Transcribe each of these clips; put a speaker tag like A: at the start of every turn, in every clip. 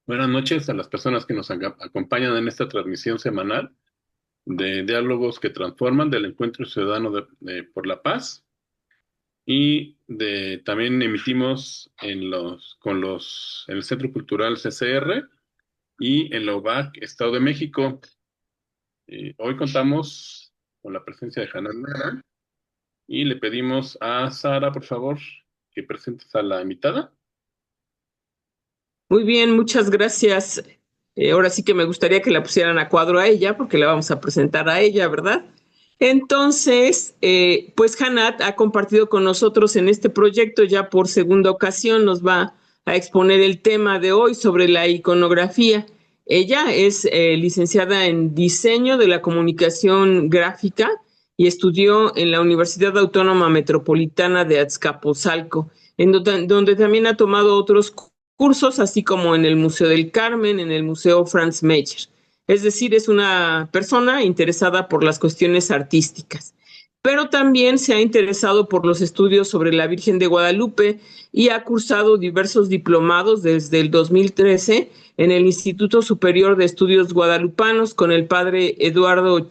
A: Buenas noches a las personas que nos acompañan en esta transmisión semanal de Diálogos que Transforman del Encuentro Ciudadano por la Paz también emitimos en el Centro Cultural CCR y en la UBAC Estado de México. Hoy contamos con la presencia de Hanan Lara y le pedimos a Sara, por favor, que presentes a la invitada.
B: Muy bien, muchas gracias. Ahora sí que me gustaría que la pusieran a cuadro a ella, porque la vamos a presentar a ella, ¿verdad? Entonces, pues Hanat ha compartido con nosotros en este proyecto, ya por segunda ocasión nos va a exponer el tema de hoy sobre la iconografía. Ella es licenciada en diseño de la comunicación gráfica y estudió en la Universidad Autónoma Metropolitana de Azcapotzalco, donde también ha tomado otros cursos, así como en el Museo del Carmen, en el Museo Franz Mayer. Es decir, es una persona interesada por las cuestiones artísticas, pero también se ha interesado por los estudios sobre la Virgen de Guadalupe y ha cursado diversos diplomados desde el 2013 en el Instituto Superior de Estudios Guadalupanos con el padre Eduardo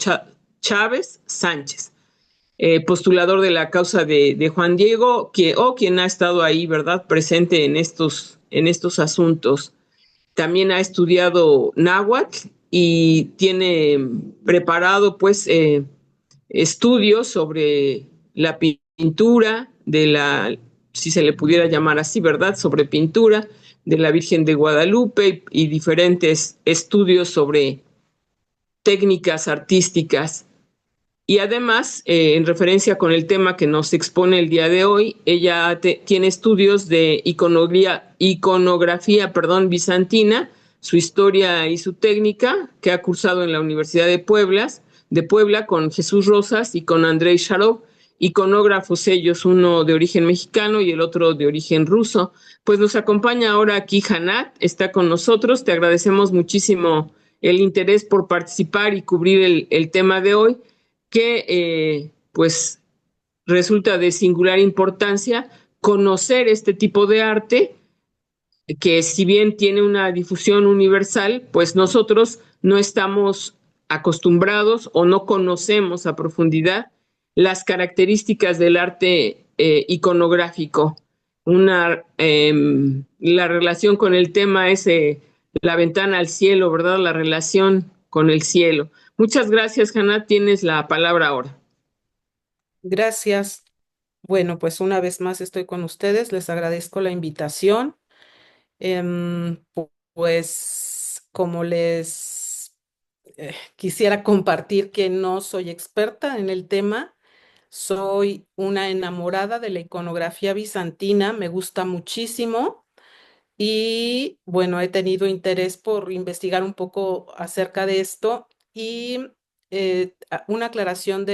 B: Chávez Sánchez, postulador de la causa de Juan Diego, quien ha estado ahí, ¿verdad?, presente en estos asuntos. También ha estudiado náhuatl y tiene preparado, pues, estudios sobre la pintura si se le pudiera llamar así, ¿verdad?, sobre pintura de la Virgen de Guadalupe y diferentes estudios sobre técnicas artísticas. Y además, en referencia con el tema que nos expone el día de hoy, ella tiene estudios de iconografía, bizantina, su historia y su técnica, que ha cursado en la Universidad de Puebla con Jesús Rosas y con Andrei Sharov, iconógrafos ellos, uno de origen mexicano y el otro de origen ruso. Pues nos acompaña ahora aquí Hanat, está con nosotros, te agradecemos muchísimo el interés por participar y cubrir el tema de hoy, que pues resulta de singular importancia conocer este tipo de arte, que si bien tiene una difusión universal, pues nosotros no estamos acostumbrados o no conocemos a profundidad las características del arte iconográfico. La relación con el tema es la ventana al cielo, ¿verdad? La relación con el cielo. Muchas gracias, Hannah. Tienes la palabra ahora.
C: Gracias. Bueno, pues una vez más estoy con ustedes. Les agradezco la invitación. Pues como les quisiera compartir que no soy experta en el tema, soy una enamorada de la iconografía bizantina, me gusta muchísimo y bueno, he tenido interés por investigar un poco acerca de esto y una aclaración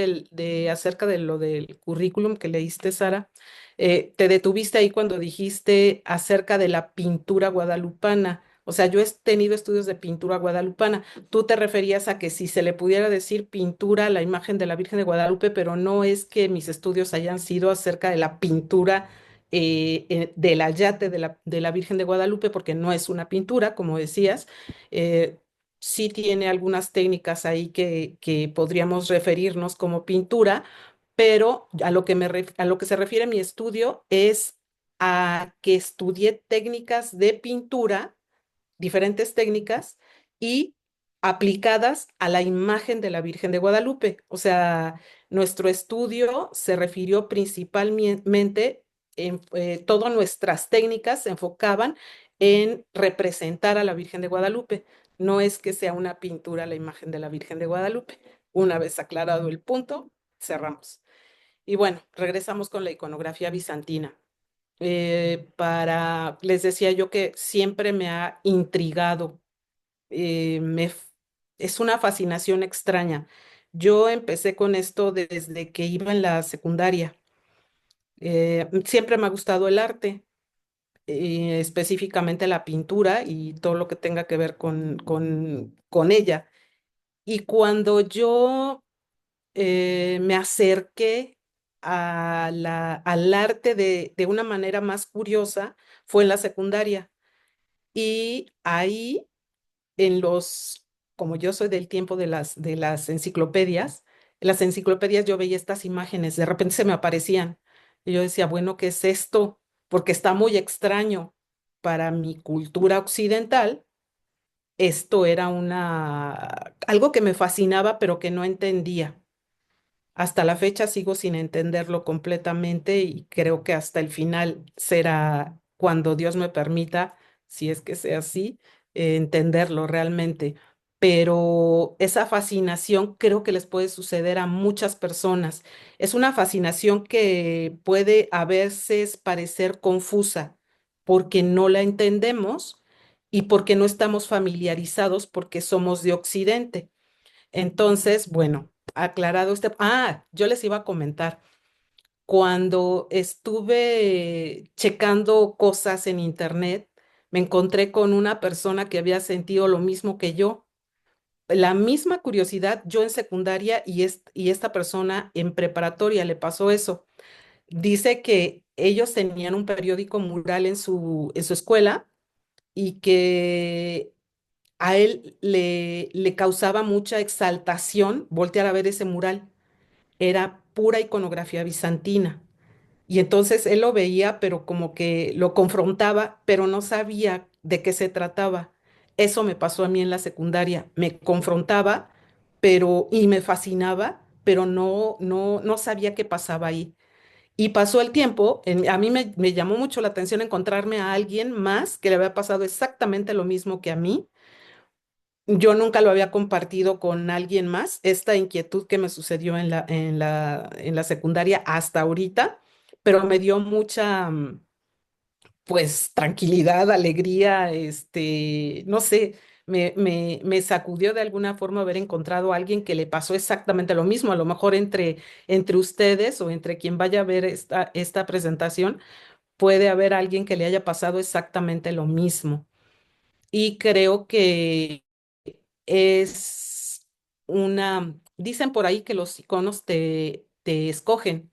C: acerca de lo del currículum que leíste, Sara. Te detuviste ahí cuando dijiste acerca de la pintura guadalupana. O sea, yo he tenido estudios de pintura guadalupana. Tú te referías a que si se le pudiera decir pintura a la imagen de la Virgen de Guadalupe, pero no es que mis estudios hayan sido acerca de la pintura del ayate de la Virgen de Guadalupe, porque no es una pintura, como decías. eh, sí tiene algunas técnicas ahí que podríamos referirnos como pintura, pero a lo que se refiere mi estudio es a que estudié técnicas de pintura, diferentes técnicas, y aplicadas a la imagen de la Virgen de Guadalupe. O sea, nuestro estudio se refirió principalmente todas nuestras técnicas se enfocaban en representar a la Virgen de Guadalupe. No es que sea una pintura la imagen de la Virgen de Guadalupe. Una vez aclarado el punto, cerramos. Y bueno, regresamos con la iconografía bizantina. Les decía yo que siempre me ha intrigado, eh, me, f- es una fascinación extraña. Yo empecé con esto desde que iba en la secundaria. Siempre me ha gustado el arte, específicamente la pintura y todo lo que tenga que ver con ella. Y cuando yo me acerqué al arte de una manera más curiosa fue en la secundaria. Y ahí, en los, como yo soy del tiempo de las enciclopedias, en las enciclopedias yo veía estas imágenes, de repente se me aparecían. Y yo decía, bueno, ¿qué es esto? Porque está muy extraño para mi cultura occidental. Esto era algo que me fascinaba, pero que no entendía. Hasta la fecha sigo sin entenderlo completamente y creo que hasta el final será cuando Dios me permita, si es que sea así, entenderlo realmente. Pero esa fascinación creo que les puede suceder a muchas personas. Es una fascinación que puede a veces parecer confusa porque no la entendemos y porque no estamos familiarizados porque somos de Occidente. Entonces, bueno, aclarado yo les iba a comentar, cuando estuve checando cosas en internet, me encontré con una persona que había sentido lo mismo que yo, la misma curiosidad, yo en secundaria y esta persona en preparatoria le pasó eso. Dice que ellos tenían un periódico mural en su escuela y que a él le causaba mucha exaltación voltear a ver ese mural. Era pura iconografía bizantina. Y entonces él lo veía, pero como que lo confrontaba, pero no sabía de qué se trataba. Eso me pasó a mí en la secundaria. Me confrontaba, y me fascinaba, pero no sabía qué pasaba ahí. Y pasó el tiempo, a mí me llamó mucho la atención encontrarme a alguien más que le había pasado exactamente lo mismo que a mí. Yo nunca lo había compartido con alguien más, esta inquietud que me sucedió en la secundaria hasta ahorita, pero me dio mucha, pues, tranquilidad, alegría, no sé, me sacudió de alguna forma haber encontrado a alguien que le pasó exactamente lo mismo. A lo mejor entre ustedes o entre quien vaya a ver esta presentación, puede haber alguien que le haya pasado exactamente lo mismo. Y creo que es dicen por ahí que los iconos te escogen,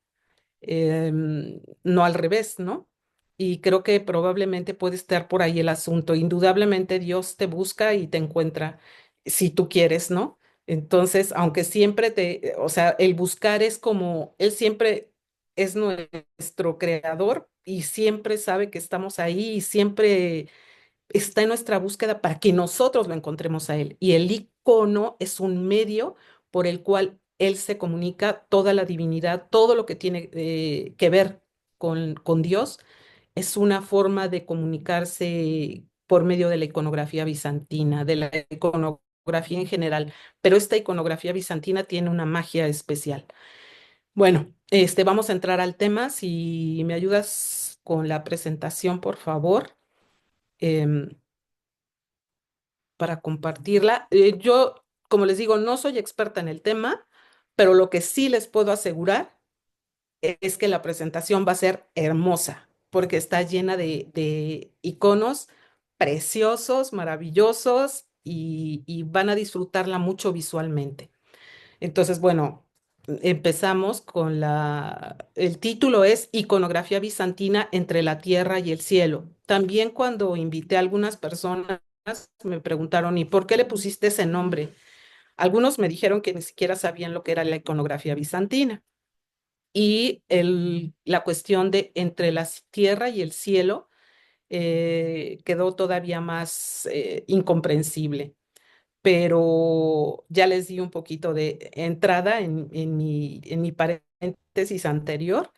C: no al revés, ¿no? Y creo que probablemente puede estar por ahí el asunto. Indudablemente Dios te busca y te encuentra si tú quieres, ¿no? Entonces, aunque siempre o sea, el buscar es como, Él siempre es nuestro creador y siempre sabe que estamos ahí y siempre está en nuestra búsqueda para que nosotros lo encontremos a Él. Y el icono es un medio por el cual Él se comunica, toda la divinidad, todo lo que tiene que ver con Dios, es una forma de comunicarse por medio de la iconografía bizantina, de la iconografía en general. Pero esta iconografía bizantina tiene una magia especial. Bueno, vamos a entrar al tema. Si me ayudas con la presentación, por favor. em, para compartirla. Yo, como les digo, no soy experta en el tema, pero lo que sí les puedo asegurar es que la presentación va a ser hermosa, porque está llena de iconos preciosos, maravillosos y van a disfrutarla mucho visualmente. Entonces, bueno, empezamos con el título es Iconografía bizantina entre la tierra y el cielo. También cuando invité a algunas personas me preguntaron, ¿y por qué le pusiste ese nombre? Algunos me dijeron que ni siquiera sabían lo que era la iconografía bizantina. Y la cuestión de entre la tierra y el cielo quedó todavía más incomprensible, pero ya les di un poquito de entrada en mi paréntesis anterior.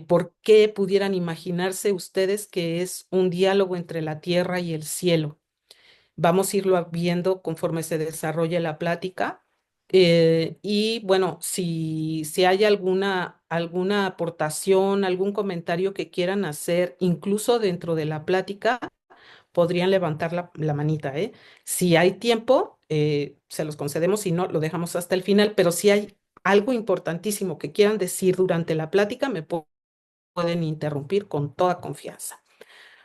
C: ¿Por qué pudieran imaginarse ustedes que es un diálogo entre la tierra y el cielo? Vamos a irlo viendo conforme se desarrolle la plática. Y bueno, si hay alguna aportación, algún comentario que quieran hacer, incluso dentro de la plática, podrían levantar la manita, ¿eh? Si hay tiempo, se los concedemos, si no, lo dejamos hasta el final, pero si hay algo importantísimo que quieran decir durante la plática, pueden interrumpir con toda confianza.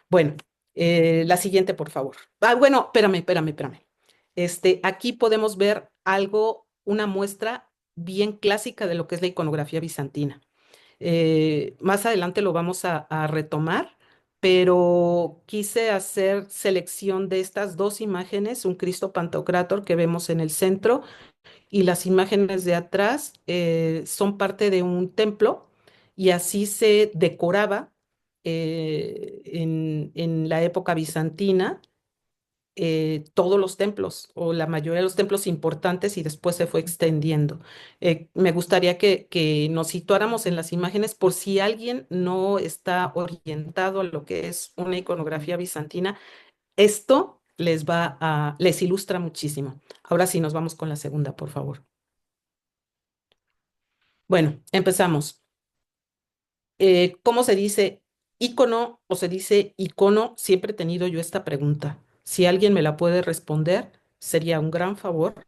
C: Bueno, la siguiente, por favor. Bueno, espérame. Aquí podemos ver algo, una muestra bien clásica de lo que es la iconografía bizantina. Más adelante lo vamos a retomar, pero quise hacer selección de estas dos imágenes, un Cristo Pantocrátor que vemos en el centro y las imágenes de atrás son parte de un templo y así se decoraba en la época bizantina todos los templos o la mayoría de los templos importantes y después se fue extendiendo. Me gustaría que nos situáramos en las imágenes por si alguien no está orientado a lo que es una iconografía bizantina. Esto les ilustra muchísimo. Ahora sí, nos vamos con la segunda, por favor. Bueno, empezamos. ¿Cómo se dice ícono o se dice icono? Siempre he tenido yo esta pregunta. Si alguien me la puede responder, sería un gran favor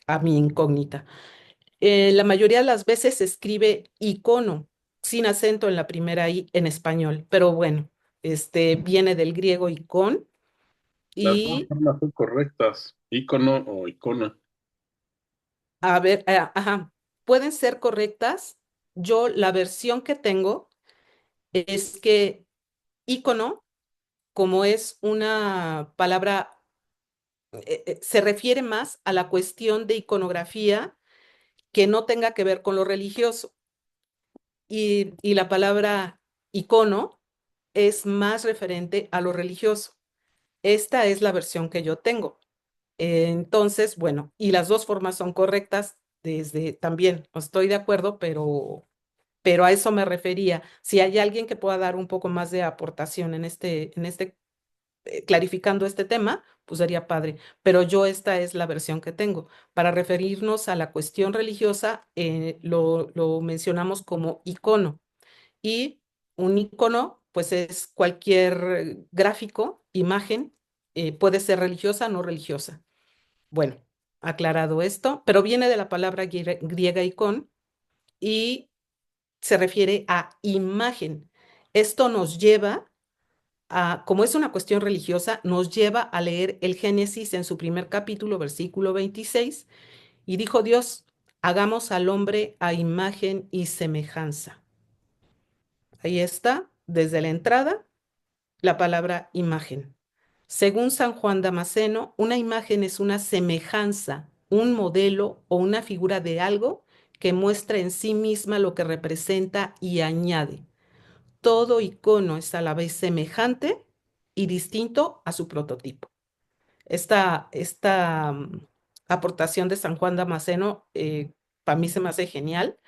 C: a mi incógnita. La mayoría de las veces se escribe icono sin acento en la primera i en español, pero bueno, viene del griego icon
A: Las dos
C: y
A: formas son correctas, ícono o icona.
C: a ver, ajá, pueden ser correctas. Yo la versión que tengo es que icono, como es una palabra, se refiere más a la cuestión de iconografía que no tenga que ver con lo religioso. Y la palabra icono es más referente a lo religioso. Esta es la versión que yo tengo. Entonces, bueno, y las dos formas son correctas desde también, no estoy de acuerdo, pero a eso me refería. Si hay alguien que pueda dar un poco más de aportación clarificando este tema, pues sería padre. Pero yo esta es la versión que tengo. Para referirnos a la cuestión religiosa, lo mencionamos como icono. Y un icono, pues es cualquier gráfico, imagen, puede ser religiosa, no religiosa. Bueno, aclarado esto, pero viene de la palabra griega icon y se refiere a imagen. Esto nos lleva como es una cuestión religiosa, nos lleva a leer el Génesis en su primer capítulo, versículo 26, y dijo Dios, hagamos al hombre a imagen y semejanza. Ahí está, desde la entrada, la palabra imagen. Según San Juan Damasceno, una imagen es una semejanza, un modelo o una figura de algo que muestra en sí misma lo que representa y añade. Todo icono es a la vez semejante y distinto a su prototipo. Esta aportación de San Juan Damasceno para mí se me hace genial.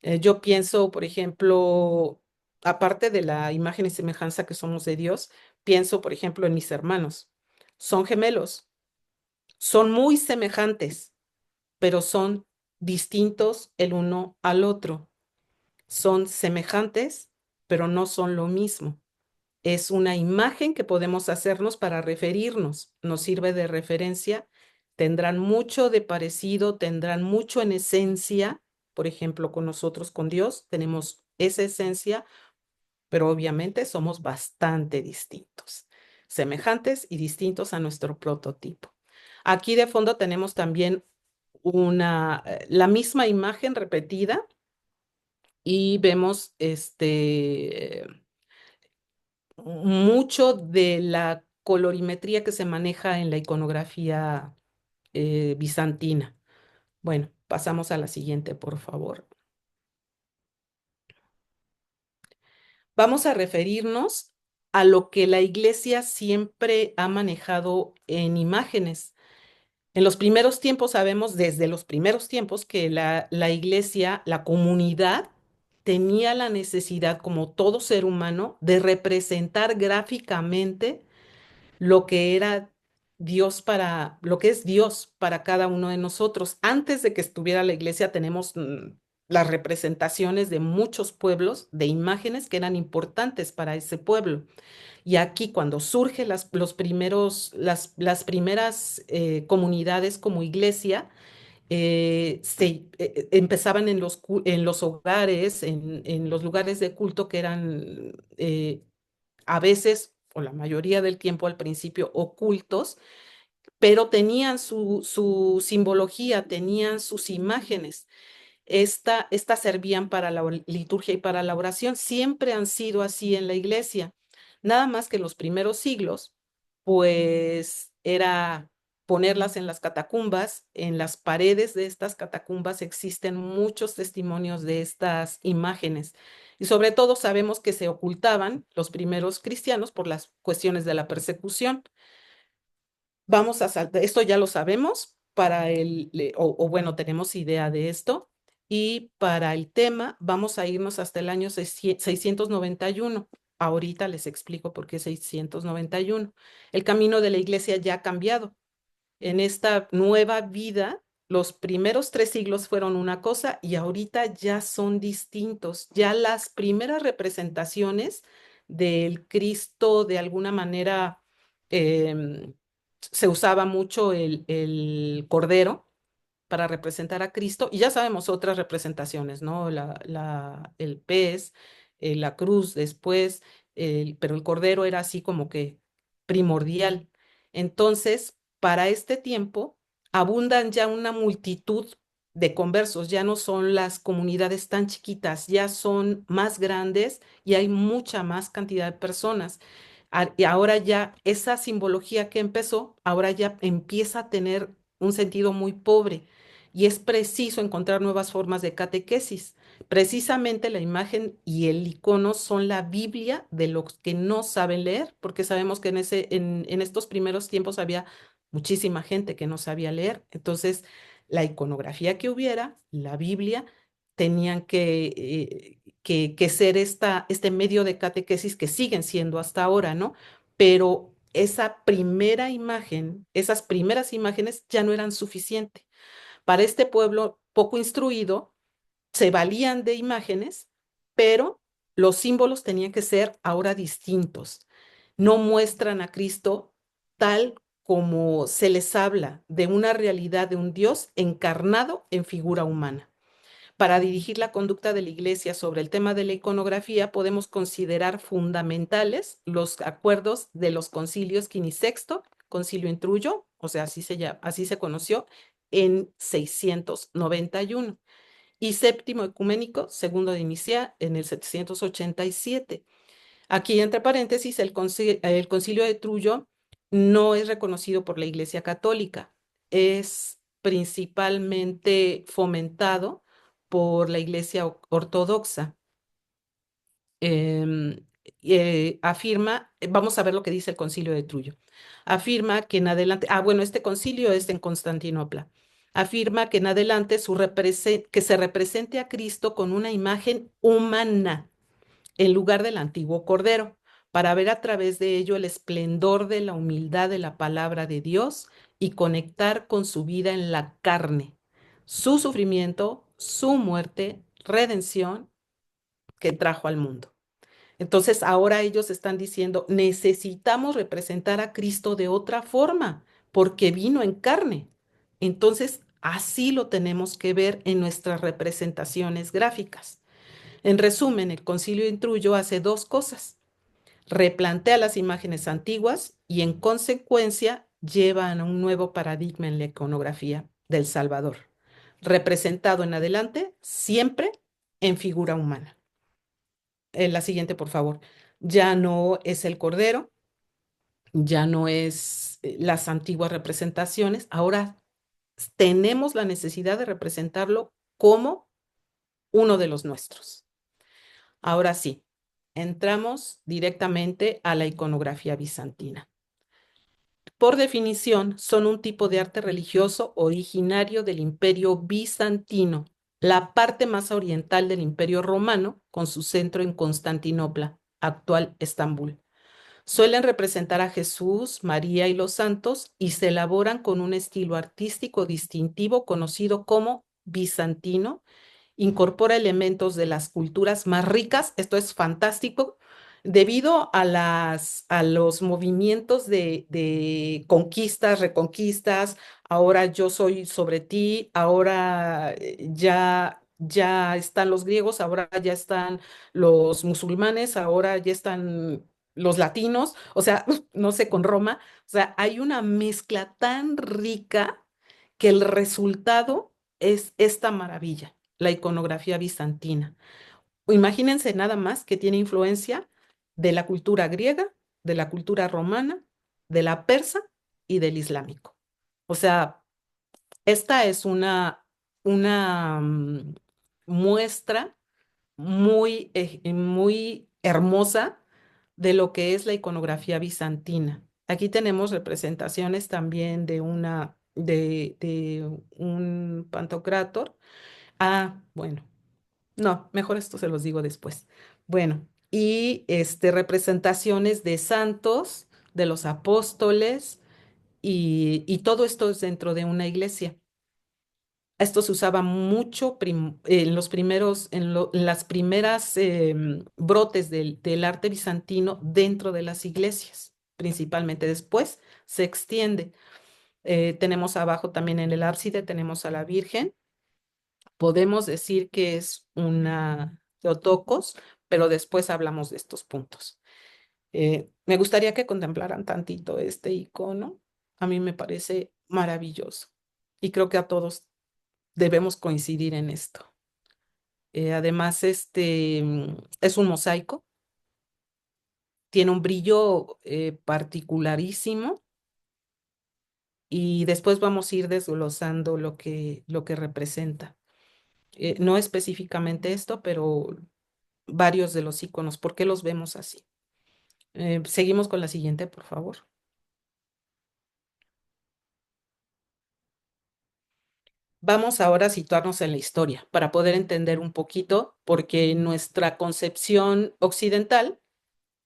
C: Yo pienso, por ejemplo, aparte de la imagen y semejanza que somos de Dios, pienso, por ejemplo, en mis hermanos. Son gemelos, son muy semejantes, pero son distintos el uno al otro. Son semejantes, pero no son lo mismo. Es una imagen que podemos hacernos para referirnos, nos sirve de referencia, tendrán mucho de parecido, tendrán mucho en esencia, por ejemplo, con nosotros, con Dios, tenemos esa esencia, pero obviamente somos bastante distintos, semejantes y distintos a nuestro prototipo. Aquí de fondo tenemos también la misma imagen repetida y vemos mucho de la colorimetría que se maneja en la iconografía bizantina. Bueno, pasamos a la siguiente, por favor. Vamos a referirnos a lo que la iglesia siempre ha manejado en imágenes. En los primeros tiempos sabemos, desde los primeros tiempos, que la iglesia, la comunidad, tenía la necesidad, como todo ser humano, de representar gráficamente lo que era lo que es Dios para cada uno de nosotros. Antes de que estuviera la iglesia, tenemos las representaciones de muchos pueblos, de imágenes que eran importantes para ese pueblo. Y aquí, cuando surgen las primeras comunidades como iglesia, empezaban en los hogares, en los lugares de culto que eran a veces, o la mayoría del tiempo al principio, ocultos, pero tenían su simbología, tenían sus imágenes. estas servían para la liturgia y para la oración. Siempre han sido así en la iglesia. Nada más que en los primeros siglos, pues era ponerlas en las catacumbas. En las paredes de estas catacumbas existen muchos testimonios de estas imágenes. Y sobre todo sabemos que se ocultaban los primeros cristianos por las cuestiones de la persecución. Vamos a saltar, esto ya lo sabemos, o bueno, tenemos idea de esto, y para el tema vamos a irnos hasta el año 691. Ahorita les explico por qué 691. El camino de la iglesia ya ha cambiado. En esta nueva vida, los primeros 3 siglos fueron una cosa y ahorita ya son distintos. Ya las primeras representaciones del Cristo, de alguna manera, em, se usaba mucho el cordero para representar a Cristo, y ya sabemos otras representaciones, ¿no? El pez, la cruz después, pero el cordero era así como que primordial. Entonces, para este tiempo, abundan ya una multitud de conversos, ya no son las comunidades tan chiquitas, ya son más grandes y hay mucha más cantidad de personas. Y ahora ya esa simbología que empezó, ahora ya empieza a tener un sentido muy pobre y es preciso encontrar nuevas formas de catequesis. Precisamente la imagen y el icono son la Biblia de los que no saben leer, porque sabemos que en estos primeros tiempos había muchísima gente que no sabía leer. Entonces, la iconografía que hubiera, la Biblia, tenían que ser este medio de catequesis que siguen siendo hasta ahora, ¿no? Pero esa primera imagen, esas primeras imágenes ya no eran suficientes. Para este pueblo poco instruido, se valían de imágenes, pero los símbolos tenían que ser ahora distintos. No muestran a Cristo tal como se les habla de una realidad de un Dios encarnado en figura humana. Para dirigir la conducta de la Iglesia sobre el tema de la iconografía, podemos considerar fundamentales los acuerdos de los concilios quinisexto, concilio en Trullo, o sea, así se conoció, en 691, y séptimo ecuménico, segundo de Nicea, en el 787. Aquí, entre paréntesis, el concilio de Trullo no es reconocido por la Iglesia Católica, es principalmente fomentado por la Iglesia Ortodoxa. Em, vamos a ver lo que dice el concilio de Trullo. Afirma que en adelante, bueno, este concilio es en Constantinopla. Afirma que en adelante que se represente a Cristo con una imagen humana en lugar del antiguo cordero, para ver a través de ello el esplendor de la humildad de la palabra de Dios y conectar con su vida en la carne, su sufrimiento, su muerte, redención que trajo al mundo. Entonces ahora ellos están diciendo, necesitamos representar a Cristo de otra forma, porque vino en carne. Entonces, así lo tenemos que ver en nuestras representaciones gráficas. En resumen, el Concilio de Trullo hace dos cosas: replantea las imágenes antiguas y en consecuencia lleva a un nuevo paradigma en la iconografía del Salvador, representado en adelante siempre en figura humana. La siguiente, por favor. Ya no es el Cordero, ya no es las antiguas representaciones, ahora tenemos la necesidad de representarlo como uno de los nuestros. Ahora sí, entramos directamente a la iconografía bizantina. Por definición, son un tipo de arte religioso originario del Imperio bizantino, la parte más oriental del Imperio romano, con su centro en Constantinopla, actual Estambul. Suelen representar a Jesús, María y los santos y se elaboran con un estilo artístico distintivo conocido como bizantino. Incorpora elementos de las culturas más ricas. Esto es fantástico debido a los movimientos de conquistas, reconquistas. Ahora yo soy sobre ti, ahora ya están los griegos, ahora ya están los musulmanes, ahora ya están los latinos, o sea, no sé, con Roma. O sea, hay una mezcla tan rica que el resultado es esta maravilla, la iconografía bizantina. Imagínense nada más que tiene influencia de la cultura griega, de la cultura romana, de la persa y del islámico. O sea, esta es una muestra muy hermosa de lo que es la iconografía bizantina. Aquí tenemos representaciones también de un Pantocrátor. Ah, bueno, no, mejor esto se los digo después. Bueno, y representaciones de santos, de los apóstoles, y todo esto es dentro de una iglesia. Esto se usaba mucho en los primeros, en las primeras brotes del arte bizantino dentro de las iglesias, principalmente. Después se extiende. Tenemos abajo también en el ábside, tenemos a la Virgen. Podemos decir que es una Theotokos, pero después hablamos de estos puntos. Me gustaría que contemplaran tantito este icono. A mí me parece maravilloso y creo que a todos debemos coincidir en esto. Además, es un mosaico, tiene un brillo particularísimo y después vamos a ir desglosando lo que representa. No específicamente esto, pero varios de los iconos. ¿Por qué los vemos así? Seguimos con la siguiente, por favor. Vamos ahora a situarnos en la historia para poder entender un poquito, porque nuestra concepción occidental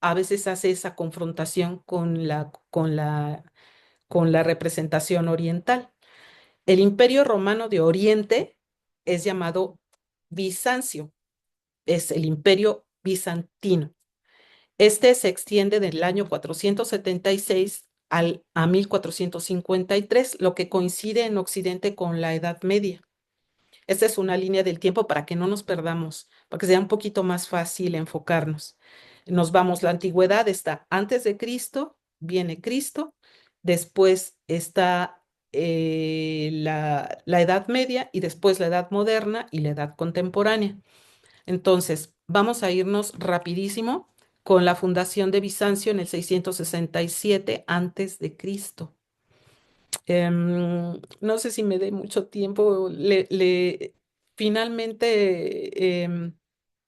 C: a veces hace esa confrontación con la representación oriental. El Imperio Romano de Oriente es llamado Bizancio, es el Imperio Bizantino. Este se extiende del año 476 a 1453, lo que coincide en Occidente con la Edad Media. Esta es una línea del tiempo para que no nos perdamos, para que sea un poquito más fácil enfocarnos. Nos vamos, la antigüedad está antes de Cristo, viene Cristo, después está la Edad Media y después la Edad Moderna y la Edad Contemporánea. Entonces, vamos a irnos rapidísimo con la fundación de Bizancio en el 667 antes de Cristo. No sé si me dé mucho tiempo. Finalmente,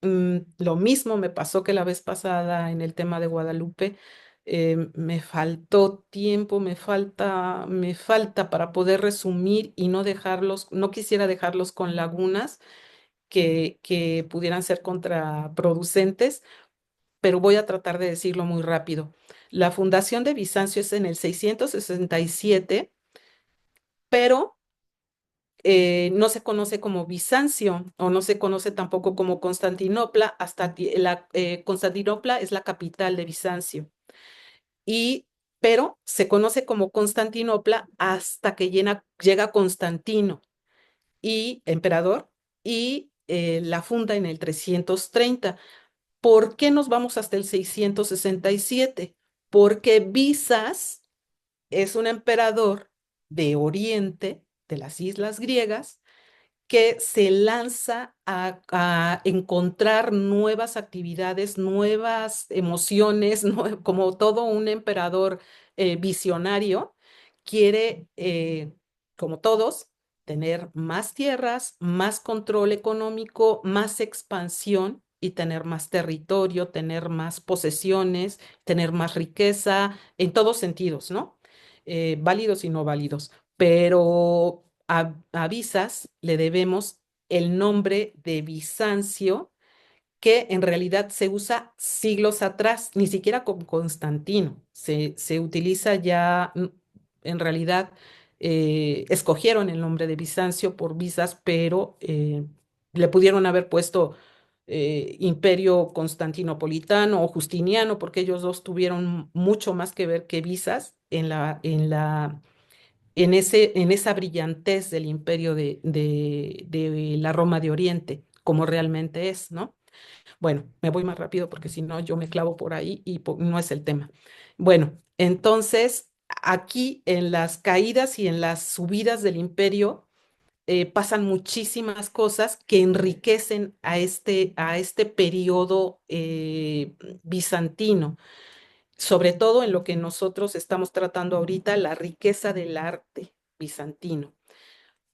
C: lo mismo me pasó que la vez pasada en el tema de Guadalupe. Me faltó tiempo, me falta para poder resumir y no dejarlos, no quisiera dejarlos con lagunas que pudieran ser contraproducentes, pero voy a tratar de decirlo muy rápido. La fundación de Bizancio es en el 667, pero no se conoce como Bizancio o no se conoce tampoco como Constantinopla hasta Constantinopla es la capital de Bizancio. Y, pero se conoce como Constantinopla hasta que llega Constantino y emperador y la funda en el 330. ¿Por qué nos vamos hasta el 667? Porque Visas es un emperador de Oriente, de las islas griegas, que se lanza a encontrar nuevas actividades, nuevas emociones, como todo un emperador visionario, quiere, como todos, tener más tierras, más control económico, más expansión y tener más territorio, tener más posesiones, tener más riqueza, en todos sentidos, ¿no? Válidos y no válidos. Pero a Visas le debemos el nombre de Bizancio, que en realidad se usa siglos atrás, ni siquiera con Constantino. Se utiliza ya, en realidad, escogieron el nombre de Bizancio por Visas, pero le pudieron haber puesto Imperio Constantinopolitano o Justiniano, porque ellos dos tuvieron mucho más que ver que Visas en esa brillantez del imperio de la Roma de Oriente, como realmente es, ¿no? Bueno, me voy más rápido porque si no yo me clavo por ahí y no es el tema. Bueno, entonces aquí en las caídas y en las subidas del imperio pasan muchísimas cosas que enriquecen a este periodo bizantino, sobre todo en lo que nosotros estamos tratando ahorita, la riqueza del arte bizantino.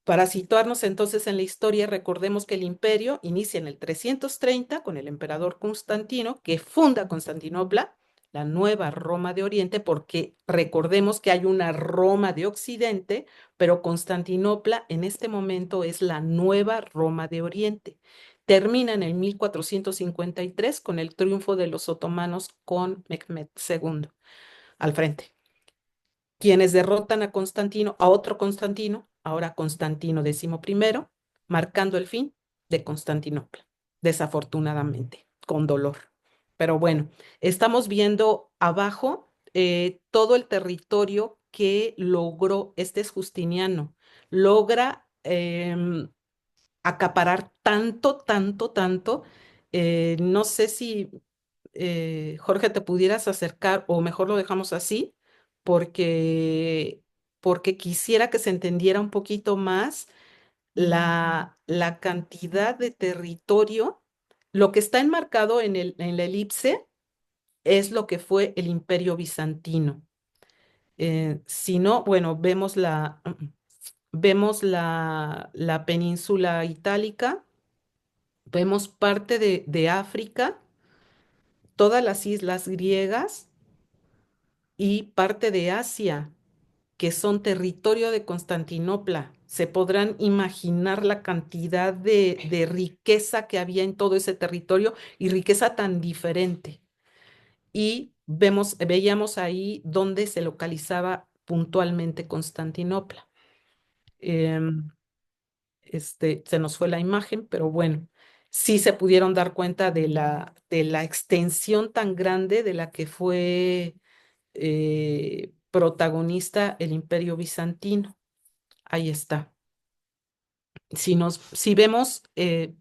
C: Para situarnos entonces en la historia, recordemos que el imperio inicia en el 330 con el emperador Constantino, que funda Constantinopla, la nueva Roma de Oriente, porque recordemos que hay una Roma de Occidente, pero Constantinopla en este momento es la nueva Roma de Oriente. Termina en el 1453 con el triunfo de los otomanos con Mehmed II al frente, quienes derrotan a Constantino, a otro Constantino, ahora Constantino XI, marcando el fin de Constantinopla, desafortunadamente, con dolor. Pero bueno, estamos viendo abajo todo el territorio que logró, este es Justiniano, logra acaparar tanto, tanto, tanto. No sé si, Jorge, te pudieras acercar o mejor lo dejamos así, porque, porque quisiera que se entendiera un poquito más la cantidad de territorio. Lo que está enmarcado en la elipse es lo que fue el Imperio Bizantino. Si no, bueno, vemos la península itálica, vemos parte de África, todas las islas griegas y parte de Asia, que son territorio de Constantinopla. Se podrán imaginar la cantidad de riqueza que había en todo ese territorio y riqueza tan diferente. Y veíamos ahí dónde se localizaba puntualmente Constantinopla. Em, se nos fue la imagen, pero bueno, sí se pudieron dar cuenta de la extensión tan grande de la que fue protagonista el Imperio Bizantino. Ahí está. Si vemos el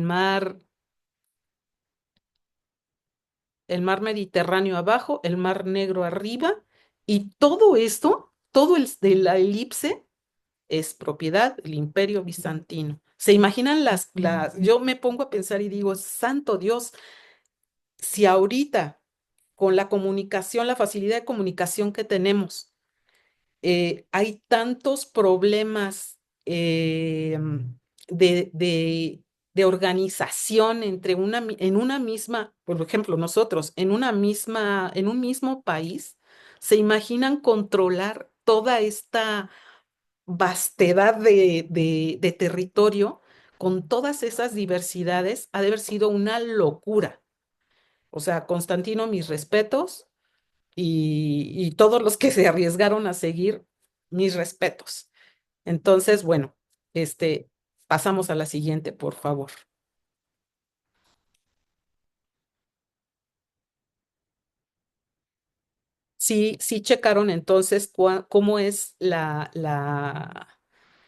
C: mar, el mar Mediterráneo abajo, el mar Negro arriba, y todo esto, todo el de la elipse es propiedad del Imperio Bizantino. ¿Se imaginan yo me pongo a pensar y digo, santo Dios, si ahorita con la comunicación, la facilidad de comunicación que tenemos, hay tantos problemas de, de- de organización en una misma, por ejemplo, nosotros, en un mismo país, ¿se imaginan controlar toda esta vastedad de territorio con todas esas diversidades? Ha de haber sido una locura. O sea, Constantino, mis respetos y todos los que se arriesgaron a seguir, mis respetos. Entonces, bueno, este, pasamos a la siguiente, por favor. Sí, sí checaron entonces cómo es la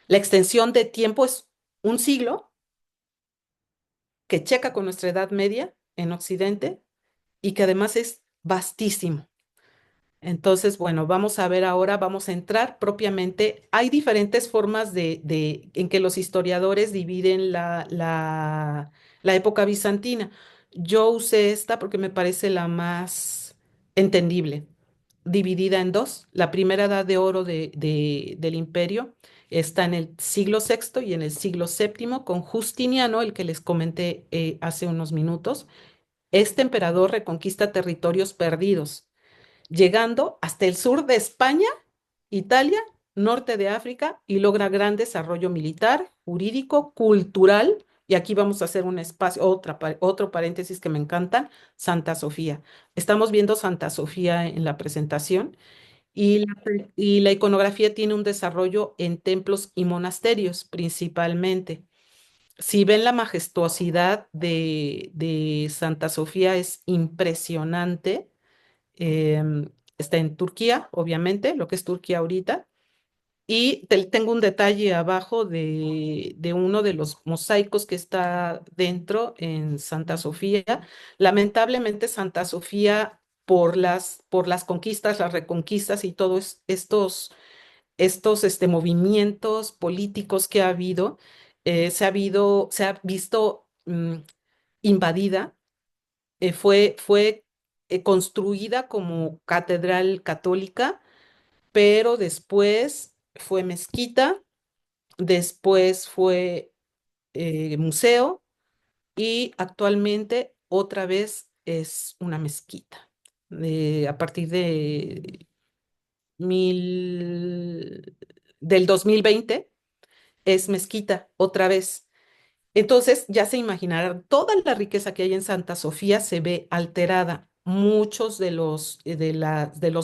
C: extensión de tiempo, es un siglo que checa con nuestra Edad Media en Occidente y que además es vastísimo. Entonces, bueno, vamos a ver ahora, vamos a entrar propiamente. Hay diferentes formas en que los historiadores dividen la época bizantina. Yo usé esta porque me parece la más entendible, dividida en dos. La primera edad de oro del imperio está en el siglo sexto y en el siglo séptimo con Justiniano, el que les comenté hace unos minutos. Este emperador reconquista territorios perdidos llegando hasta el sur de España, Italia, norte de África y logra gran desarrollo militar, jurídico, cultural. Y aquí vamos a hacer un espacio, otro paréntesis que me encantan, Santa Sofía. Estamos viendo Santa Sofía en la presentación y la iconografía tiene un desarrollo en templos y monasterios principalmente. Si ven la majestuosidad de Santa Sofía es impresionante. Está en Turquía, obviamente, lo que es Turquía ahorita. Y tengo un detalle abajo de uno de los mosaicos que está dentro en Santa Sofía. Lamentablemente, Santa Sofía, por las conquistas, las reconquistas y todos estos estos movimientos políticos que ha habido, se ha visto invadida, fue construida como catedral católica, pero después fue mezquita, después fue museo y actualmente otra vez es una mezquita. A partir de mil, del 2020 es mezquita otra vez. Entonces, ya se imaginarán, toda la riqueza que hay en Santa Sofía se ve alterada. Muchos de los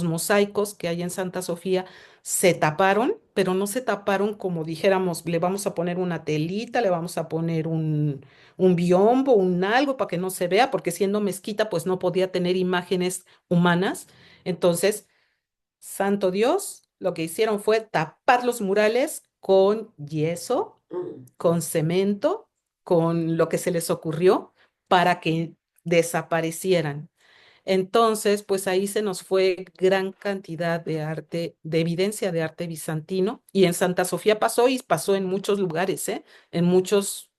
C: mosaicos que hay en Santa Sofía se taparon, pero no se taparon como dijéramos, le vamos a poner una telita, le vamos a poner un biombo, un algo para que no se vea, porque siendo mezquita, pues no podía tener imágenes humanas. Entonces, santo Dios, lo que hicieron fue tapar los murales con yeso, con cemento, con lo que se les ocurrió para que desaparecieran. Entonces, pues ahí se nos fue gran cantidad de arte, de evidencia de arte bizantino, y en Santa Sofía pasó y pasó en muchos lugares, ¿eh? En muchos,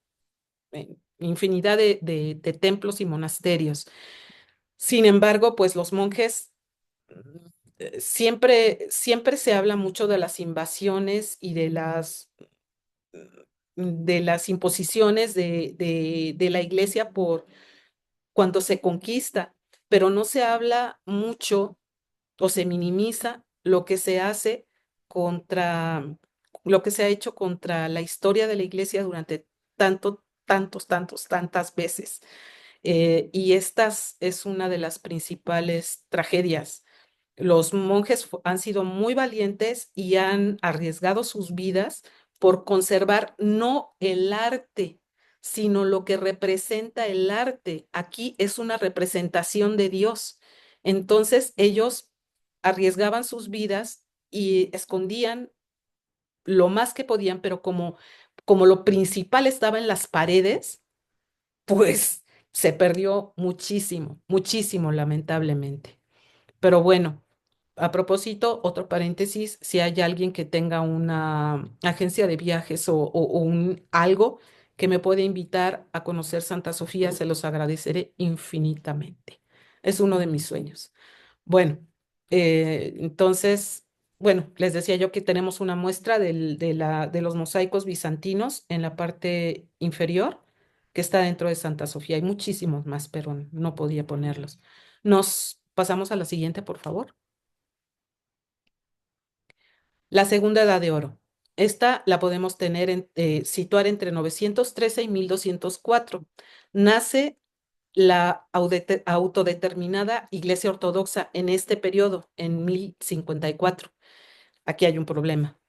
C: infinidad de templos y monasterios. Sin embargo, pues los monjes siempre se habla mucho de las invasiones y de las imposiciones de la iglesia por cuando se conquista, pero no se habla mucho o se minimiza lo que se hace contra, lo que se ha hecho contra la historia de la iglesia durante tantas veces. Y estas es una de las principales tragedias. Los monjes han sido muy valientes y han arriesgado sus vidas por conservar no el arte, sino lo que representa el arte. Aquí es una representación de Dios. Entonces ellos arriesgaban sus vidas y escondían lo más que podían, pero como lo principal estaba en las paredes, pues se perdió muchísimo, muchísimo, lamentablemente. Pero bueno, a propósito, otro paréntesis, si hay alguien que tenga una agencia de viajes o un algo que me puede invitar a conocer Santa Sofía, se los agradeceré infinitamente. Es uno de mis sueños. Bueno, entonces, bueno, les decía yo que tenemos una muestra de los mosaicos bizantinos en la parte inferior, que está dentro de Santa Sofía. Hay muchísimos más, pero no podía ponerlos. Nos pasamos a la siguiente, por favor. La segunda edad de oro. Esta la podemos situar entre 913 y 1204. Nace la autodeterminada Iglesia Ortodoxa en este periodo, en 1054. Aquí hay un problema.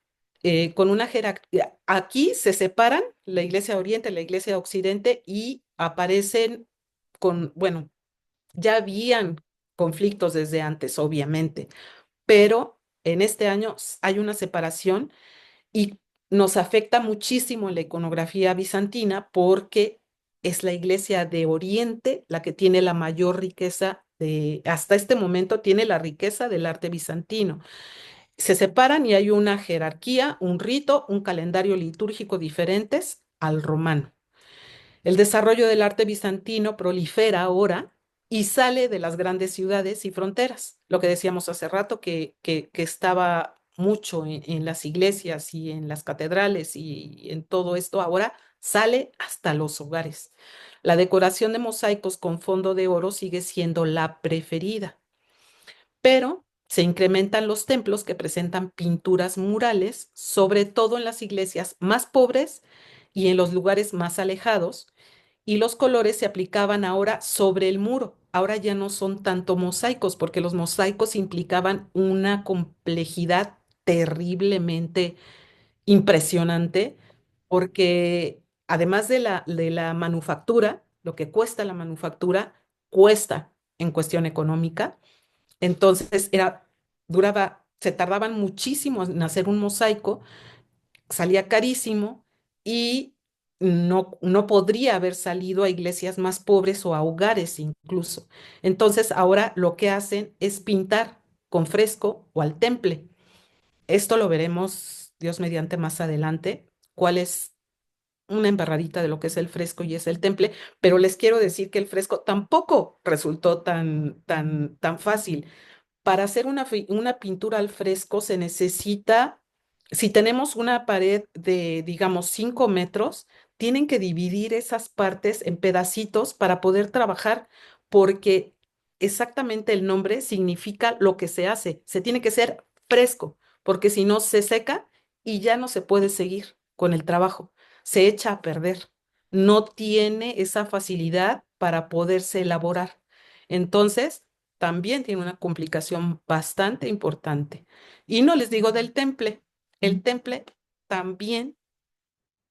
C: Con una jerarquía, aquí se separan la Iglesia Oriente, la Iglesia Occidente y aparecen bueno, ya habían conflictos desde antes, obviamente, pero en este año hay una separación y nos afecta muchísimo en la iconografía bizantina porque es la iglesia de Oriente la que tiene la mayor riqueza hasta este momento tiene la riqueza del arte bizantino. Se separan y hay una jerarquía, un rito, un calendario litúrgico diferentes al romano. El desarrollo del arte bizantino prolifera ahora y sale de las grandes ciudades y fronteras. Lo que decíamos hace rato, que estaba mucho en las iglesias y en las catedrales y en todo esto, ahora sale hasta los hogares. La decoración de mosaicos con fondo de oro sigue siendo la preferida, pero se incrementan los templos que presentan pinturas murales, sobre todo en las iglesias más pobres y en los lugares más alejados, y los colores se aplicaban ahora sobre el muro. Ahora ya no son tanto mosaicos, porque los mosaicos implicaban una complejidad terriblemente impresionante, porque además de la manufactura, lo que cuesta la manufactura, cuesta en cuestión económica. Entonces se tardaban muchísimo en hacer un mosaico, salía carísimo y no podría haber salido a iglesias más pobres o a hogares incluso. Entonces ahora lo que hacen es pintar con fresco o al temple. Esto lo veremos, Dios mediante, más adelante, cuál es una embarradita de lo que es el fresco y es el temple, pero les quiero decir que el fresco tampoco resultó tan fácil. Para hacer una pintura al fresco se necesita, si tenemos una pared de, digamos, 5 metros, tienen que dividir esas partes en pedacitos para poder trabajar, porque exactamente el nombre significa lo que se hace. Se tiene que ser fresco, porque si no se seca y ya no se puede seguir con el trabajo. Se echa a perder. No tiene esa facilidad para poderse elaborar. Entonces, también tiene una complicación bastante importante. Y no les digo del temple. El temple también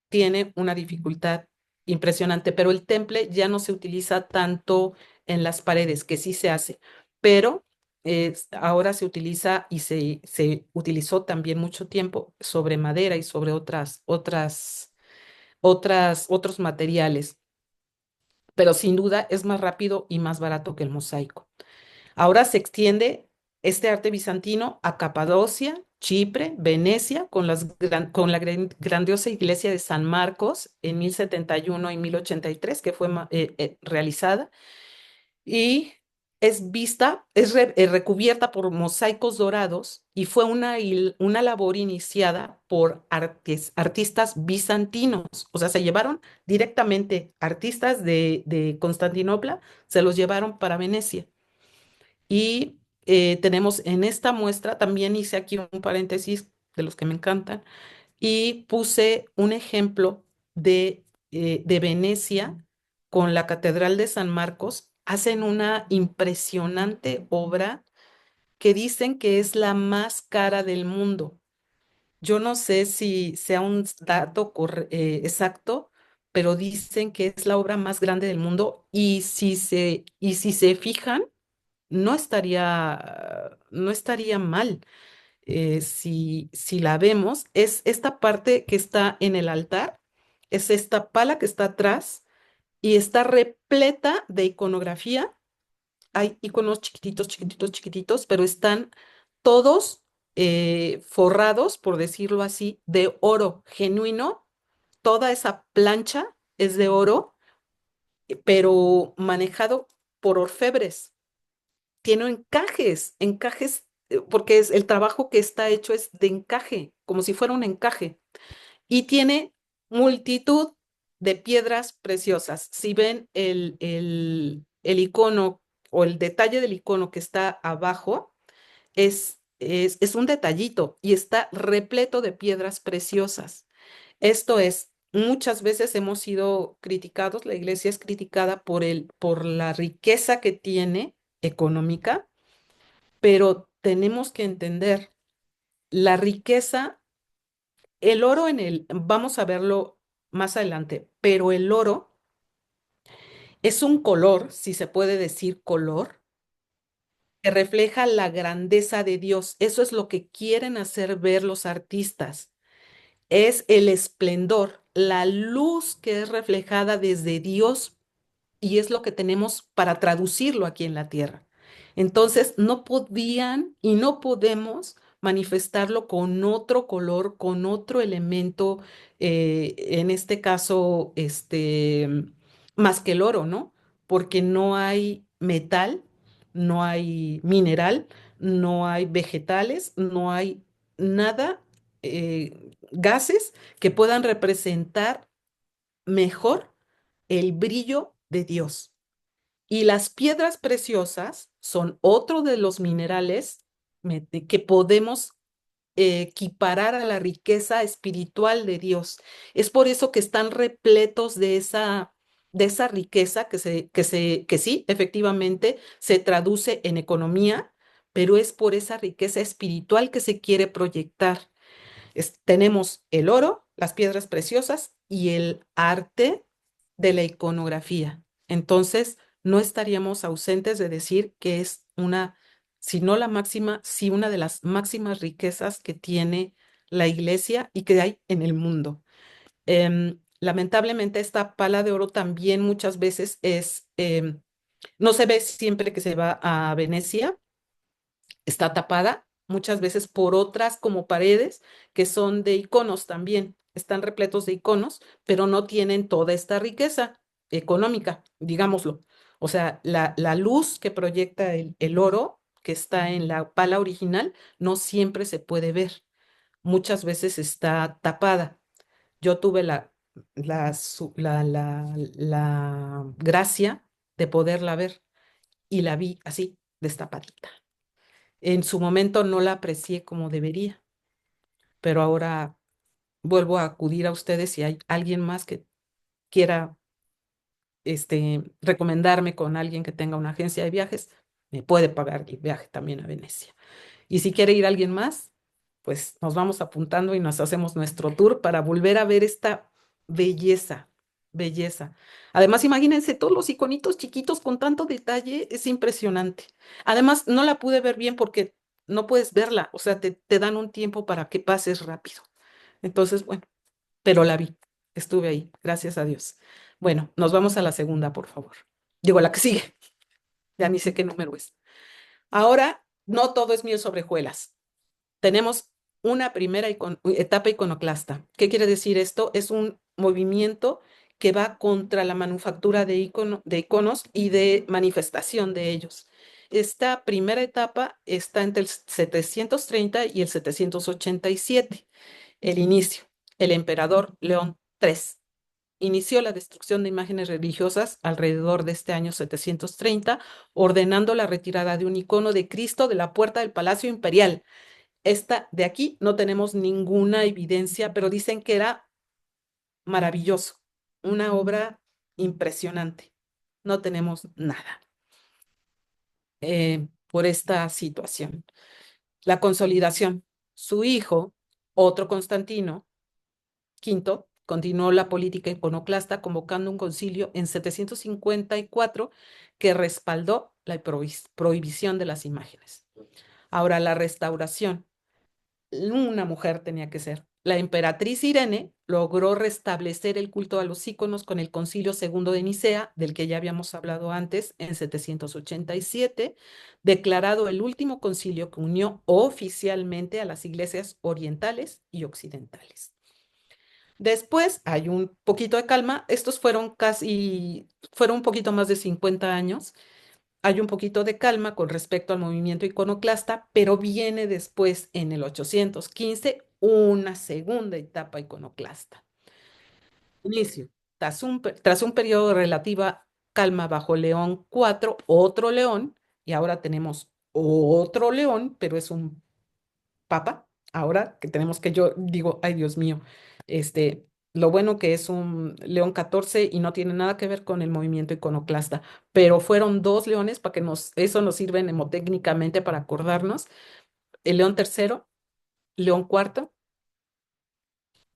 C: tiene una dificultad impresionante, pero el temple ya no se utiliza tanto en las paredes, que sí se hace, pero ahora se utiliza y se utilizó también mucho tiempo sobre madera y sobre otros materiales, pero sin duda es más rápido y más barato que el mosaico. Ahora se extiende este arte bizantino a Capadocia, Chipre, Venecia, con la grandiosa iglesia de San Marcos en 1071 y 1083, que fue realizada, y es vista, recubierta por mosaicos dorados, y fue una labor iniciada por artistas bizantinos. O sea, se llevaron directamente artistas de Constantinopla, se los llevaron para Venecia. Y tenemos en esta muestra, también hice aquí un paréntesis de los que me encantan, y puse un ejemplo de Venecia con la Catedral de San Marcos. Hacen una impresionante obra que dicen que es la más cara del mundo. Yo no sé si sea un dato exacto, pero dicen que es la obra más grande del mundo y si se fijan, no estaría mal. Si la vemos, es esta parte que está en el altar, es esta pala que está atrás y está repleta de iconografía. Hay iconos chiquititos, chiquititos, chiquititos, pero están todos forrados, por decirlo así, de oro genuino. Toda esa plancha es de oro, pero manejado por orfebres. Tiene encajes, porque el trabajo que está hecho es de encaje, como si fuera un encaje. Y tiene multitud de piedras preciosas. Si ven el icono o el detalle del icono que está abajo, es un detallito y está repleto de piedras preciosas. Esto es, muchas veces hemos sido criticados, la iglesia es criticada por la riqueza que tiene económica, pero tenemos que entender la riqueza, el oro vamos a verlo más adelante, pero el oro es un color, si se puede decir color, que refleja la grandeza de Dios. Eso es lo que quieren hacer ver los artistas. Es el esplendor, la luz que es reflejada desde Dios y es lo que tenemos para traducirlo aquí en la tierra. Entonces, no podían y no podemos manifestarlo con otro color, con otro elemento, en este caso, más que el oro, ¿no? Porque no hay metal, no hay mineral, no hay vegetales, no hay nada, gases que puedan representar mejor el brillo de Dios. Y las piedras preciosas son otro de los minerales que podemos equiparar a la riqueza espiritual de Dios. Es por eso que están repletos de esa riqueza que sí, efectivamente, se traduce en economía, pero es por esa riqueza espiritual que se quiere proyectar. Tenemos el oro, las piedras preciosas y el arte de la iconografía. Entonces, no estaríamos ausentes de decir que es si no la máxima, sí una de las máximas riquezas que tiene la iglesia y que hay en el mundo. Lamentablemente, esta pala de oro también muchas veces no se ve siempre que se va a Venecia, está tapada muchas veces por otras como paredes que son de iconos también. Están repletos de iconos, pero no tienen toda esta riqueza económica, digámoslo. O sea, la luz que proyecta el oro que está en la pala original no siempre se puede ver. Muchas veces está tapada. Yo tuve la gracia de poderla ver y la vi así, destapadita. En su momento no la aprecié como debería, pero ahora vuelvo a acudir a ustedes si hay alguien más que quiera recomendarme con alguien que tenga una agencia de viajes, me puede pagar el viaje también a Venecia. Y si quiere ir alguien más, pues nos vamos apuntando y nos hacemos nuestro tour para volver a ver esta belleza, belleza. Además, imagínense todos los iconitos chiquitos con tanto detalle, es impresionante. Además, no la pude ver bien porque no puedes verla, o sea, te dan un tiempo para que pases rápido. Entonces, bueno, pero la vi, estuve ahí, gracias a Dios. Bueno, nos vamos a la segunda, por favor. Digo, la que sigue, ya ni sé qué número es. Ahora, no todo es miel sobre hojuelas. Tenemos una primera etapa iconoclasta. ¿Qué quiere decir esto? Es un movimiento que va contra la manufactura de iconos y de manifestación de ellos. Esta primera etapa está entre el 730 y el 787. El inicio. El emperador León III inició la destrucción de imágenes religiosas alrededor de este año 730, ordenando la retirada de un icono de Cristo de la puerta del Palacio Imperial. Esta de aquí no tenemos ninguna evidencia, pero dicen que era maravilloso, una obra impresionante. No tenemos nada por esta situación. La consolidación. Su hijo, otro Constantino V, continuó la política iconoclasta convocando un concilio en 754 que respaldó la prohibición de las imágenes. Ahora, la restauración. Una mujer tenía que ser. La emperatriz Irene logró restablecer el culto a los íconos con el Concilio Segundo de Nicea, del que ya habíamos hablado antes, en 787, declarado el último concilio que unió oficialmente a las iglesias orientales y occidentales. Después hay un poquito de calma. Estos fueron un poquito más de 50 años. Hay un poquito de calma con respecto al movimiento iconoclasta, pero viene después, en el 815, una segunda etapa iconoclasta. Inicio. Tras un periodo de relativa calma bajo León IV, otro León, y ahora tenemos otro León, pero es un papa, ahora que tenemos que yo digo, ay Dios mío, lo bueno que es un León XIV y no tiene nada que ver con el movimiento iconoclasta, pero fueron dos leones para que eso nos sirve mnemotécnicamente para acordarnos, el León III, León IV,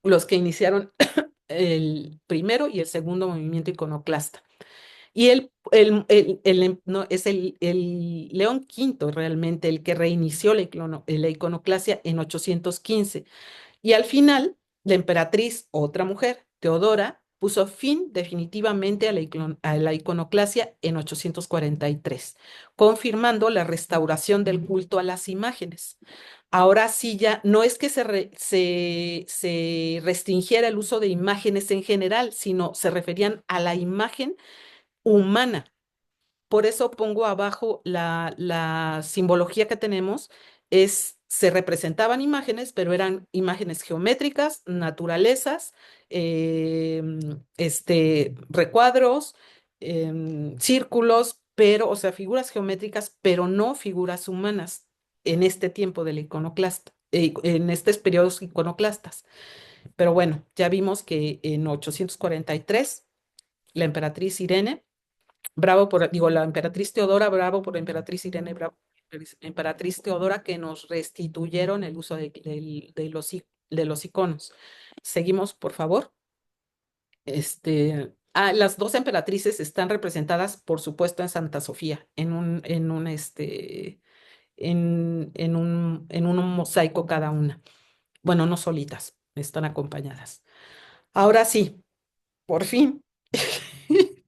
C: los que iniciaron el primero y el segundo movimiento iconoclasta. Y no, es el León V realmente el que reinició la iconoclasia en 815. Y al final, la emperatriz, otra mujer, Teodora, puso fin definitivamente a la iconoclasia en 843, confirmando la restauración del culto a las imágenes. Ahora sí ya no es que se restringiera el uso de imágenes en general, sino se referían a la imagen humana. Por eso pongo abajo la simbología que tenemos, se representaban imágenes, pero eran imágenes geométricas, naturalezas, recuadros, círculos, o sea, figuras geométricas, pero no figuras humanas en este tiempo del iconoclasta, en estos periodos iconoclastas. Pero bueno, ya vimos que en 843 la emperatriz Irene la emperatriz Teodora, bravo por la emperatriz Irene, bravo por la emperatriz Teodora, que nos restituyeron el uso de los iconos. Seguimos, por favor. Las dos emperatrices están representadas, por supuesto, en Santa Sofía, en un mosaico cada una. Bueno, no solitas, están acompañadas. Ahora sí, por fin.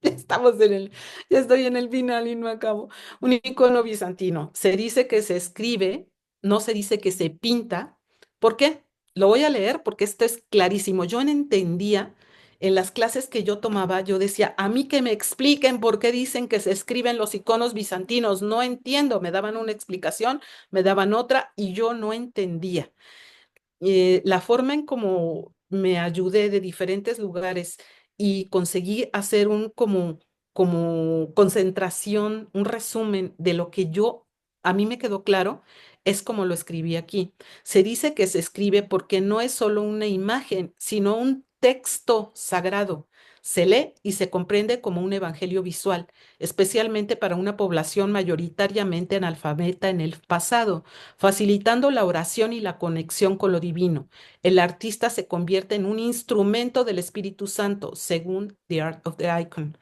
C: Estamos ya estoy en el final y no acabo. Un icono bizantino. Se dice que se escribe no se dice que se pinta. ¿Por qué? Lo voy a leer porque esto es clarísimo. Yo no entendía en las clases que yo tomaba, yo decía, a mí que me expliquen por qué dicen que se escriben los iconos bizantinos. No entiendo. Me daban una explicación, me daban otra y yo no entendía. La forma en cómo me ayudé de diferentes lugares y conseguí hacer como concentración, un resumen de lo que a mí me quedó claro, es como lo escribí aquí. Se dice que se escribe porque no es solo una imagen, sino un texto sagrado. Se lee y se comprende como un evangelio visual, especialmente para una población mayoritariamente analfabeta en el pasado, facilitando la oración y la conexión con lo divino. El artista se convierte en un instrumento del Espíritu Santo, según The Art of the Icon.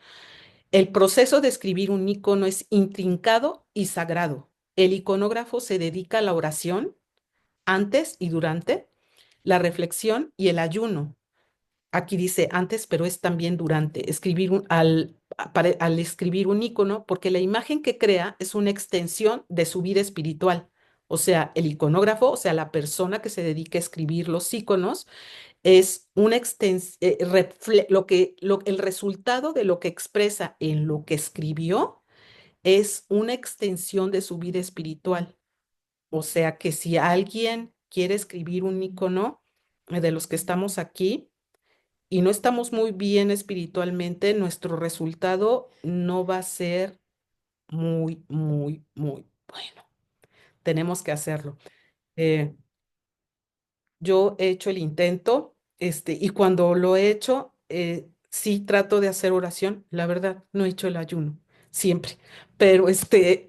C: El proceso de escribir un icono es intrincado y sagrado. El iconógrafo se dedica a la oración antes y durante, la reflexión y el ayuno. Aquí dice antes, pero es también durante. Al escribir un icono, porque la imagen que crea es una extensión de su vida espiritual. O sea, el iconógrafo, o sea, la persona que se dedica a escribir los iconos, es una extensión, el resultado de lo que expresa en lo que escribió es una extensión de su vida espiritual. O sea, que si alguien quiere escribir un icono de los que estamos aquí, y no estamos muy bien espiritualmente, nuestro resultado no va a ser muy, muy, muy bueno. Tenemos que hacerlo. Eh, yo he hecho el intento, y cuando lo he hecho, sí trato de hacer oración. La verdad, no he hecho el ayuno, siempre, pero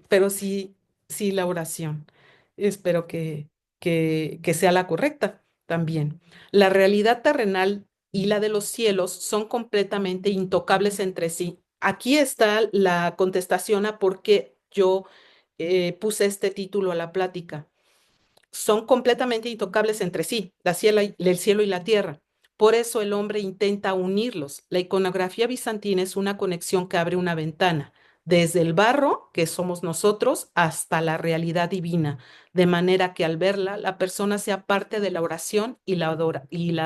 C: pero sí, sí la oración. Espero que sea la correcta también. La realidad terrenal y la de los cielos son completamente intocables entre sí. Aquí está la contestación a por qué yo puse este título a la plática. Son completamente intocables entre sí, el cielo y la tierra. Por eso el hombre intenta unirlos. La iconografía bizantina es una conexión que abre una ventana, desde el barro, que somos nosotros, hasta la realidad divina, de manera que al verla, la persona sea parte de la oración y la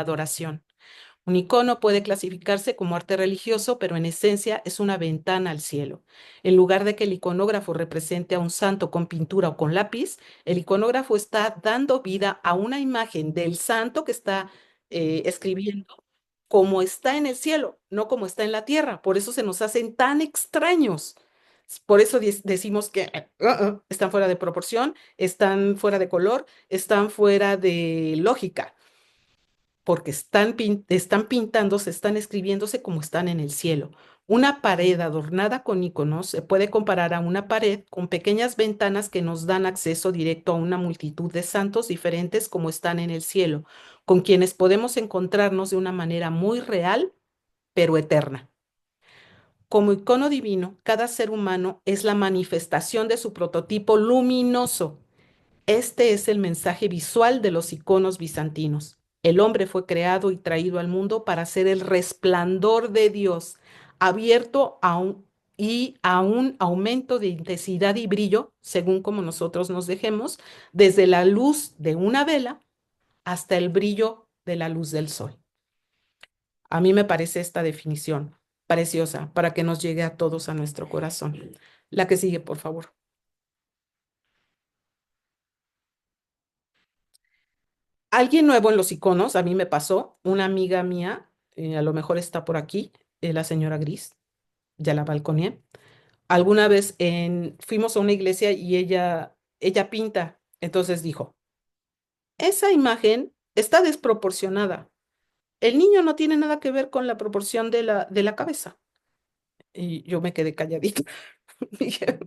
C: adoración. Un icono puede clasificarse como arte religioso, pero en esencia es una ventana al cielo. En lugar de que el iconógrafo represente a un santo con pintura o con lápiz, el iconógrafo está dando vida a una imagen del santo que está escribiendo como está en el cielo, no como está en la tierra. Por eso se nos hacen tan extraños. Por eso decimos que están fuera de proporción, están fuera de color, están fuera de lógica porque están pintándose, están escribiéndose como están en el cielo. Una pared adornada con iconos se puede comparar a una pared con pequeñas ventanas que nos dan acceso directo a una multitud de santos diferentes como están en el cielo, con quienes podemos encontrarnos de una manera muy real, pero eterna. Como icono divino, cada ser humano es la manifestación de su prototipo luminoso. Este es el mensaje visual de los iconos bizantinos. El hombre fue creado y traído al mundo para ser el resplandor de Dios, abierto a un aumento de intensidad y brillo, según como nosotros nos dejemos, desde la luz de una vela hasta el brillo de la luz del sol. A mí me parece esta definición preciosa para que nos llegue a todos a nuestro corazón. La que sigue, por favor. Alguien nuevo en los iconos, a mí me pasó, una amiga mía, a lo mejor está por aquí, la señora Gris, ya la balconé. Alguna vez fuimos a una iglesia y ella pinta, entonces dijo, esa imagen está desproporcionada. El niño no tiene nada que ver con la proporción de la cabeza. Y yo me quedé calladita. Dije,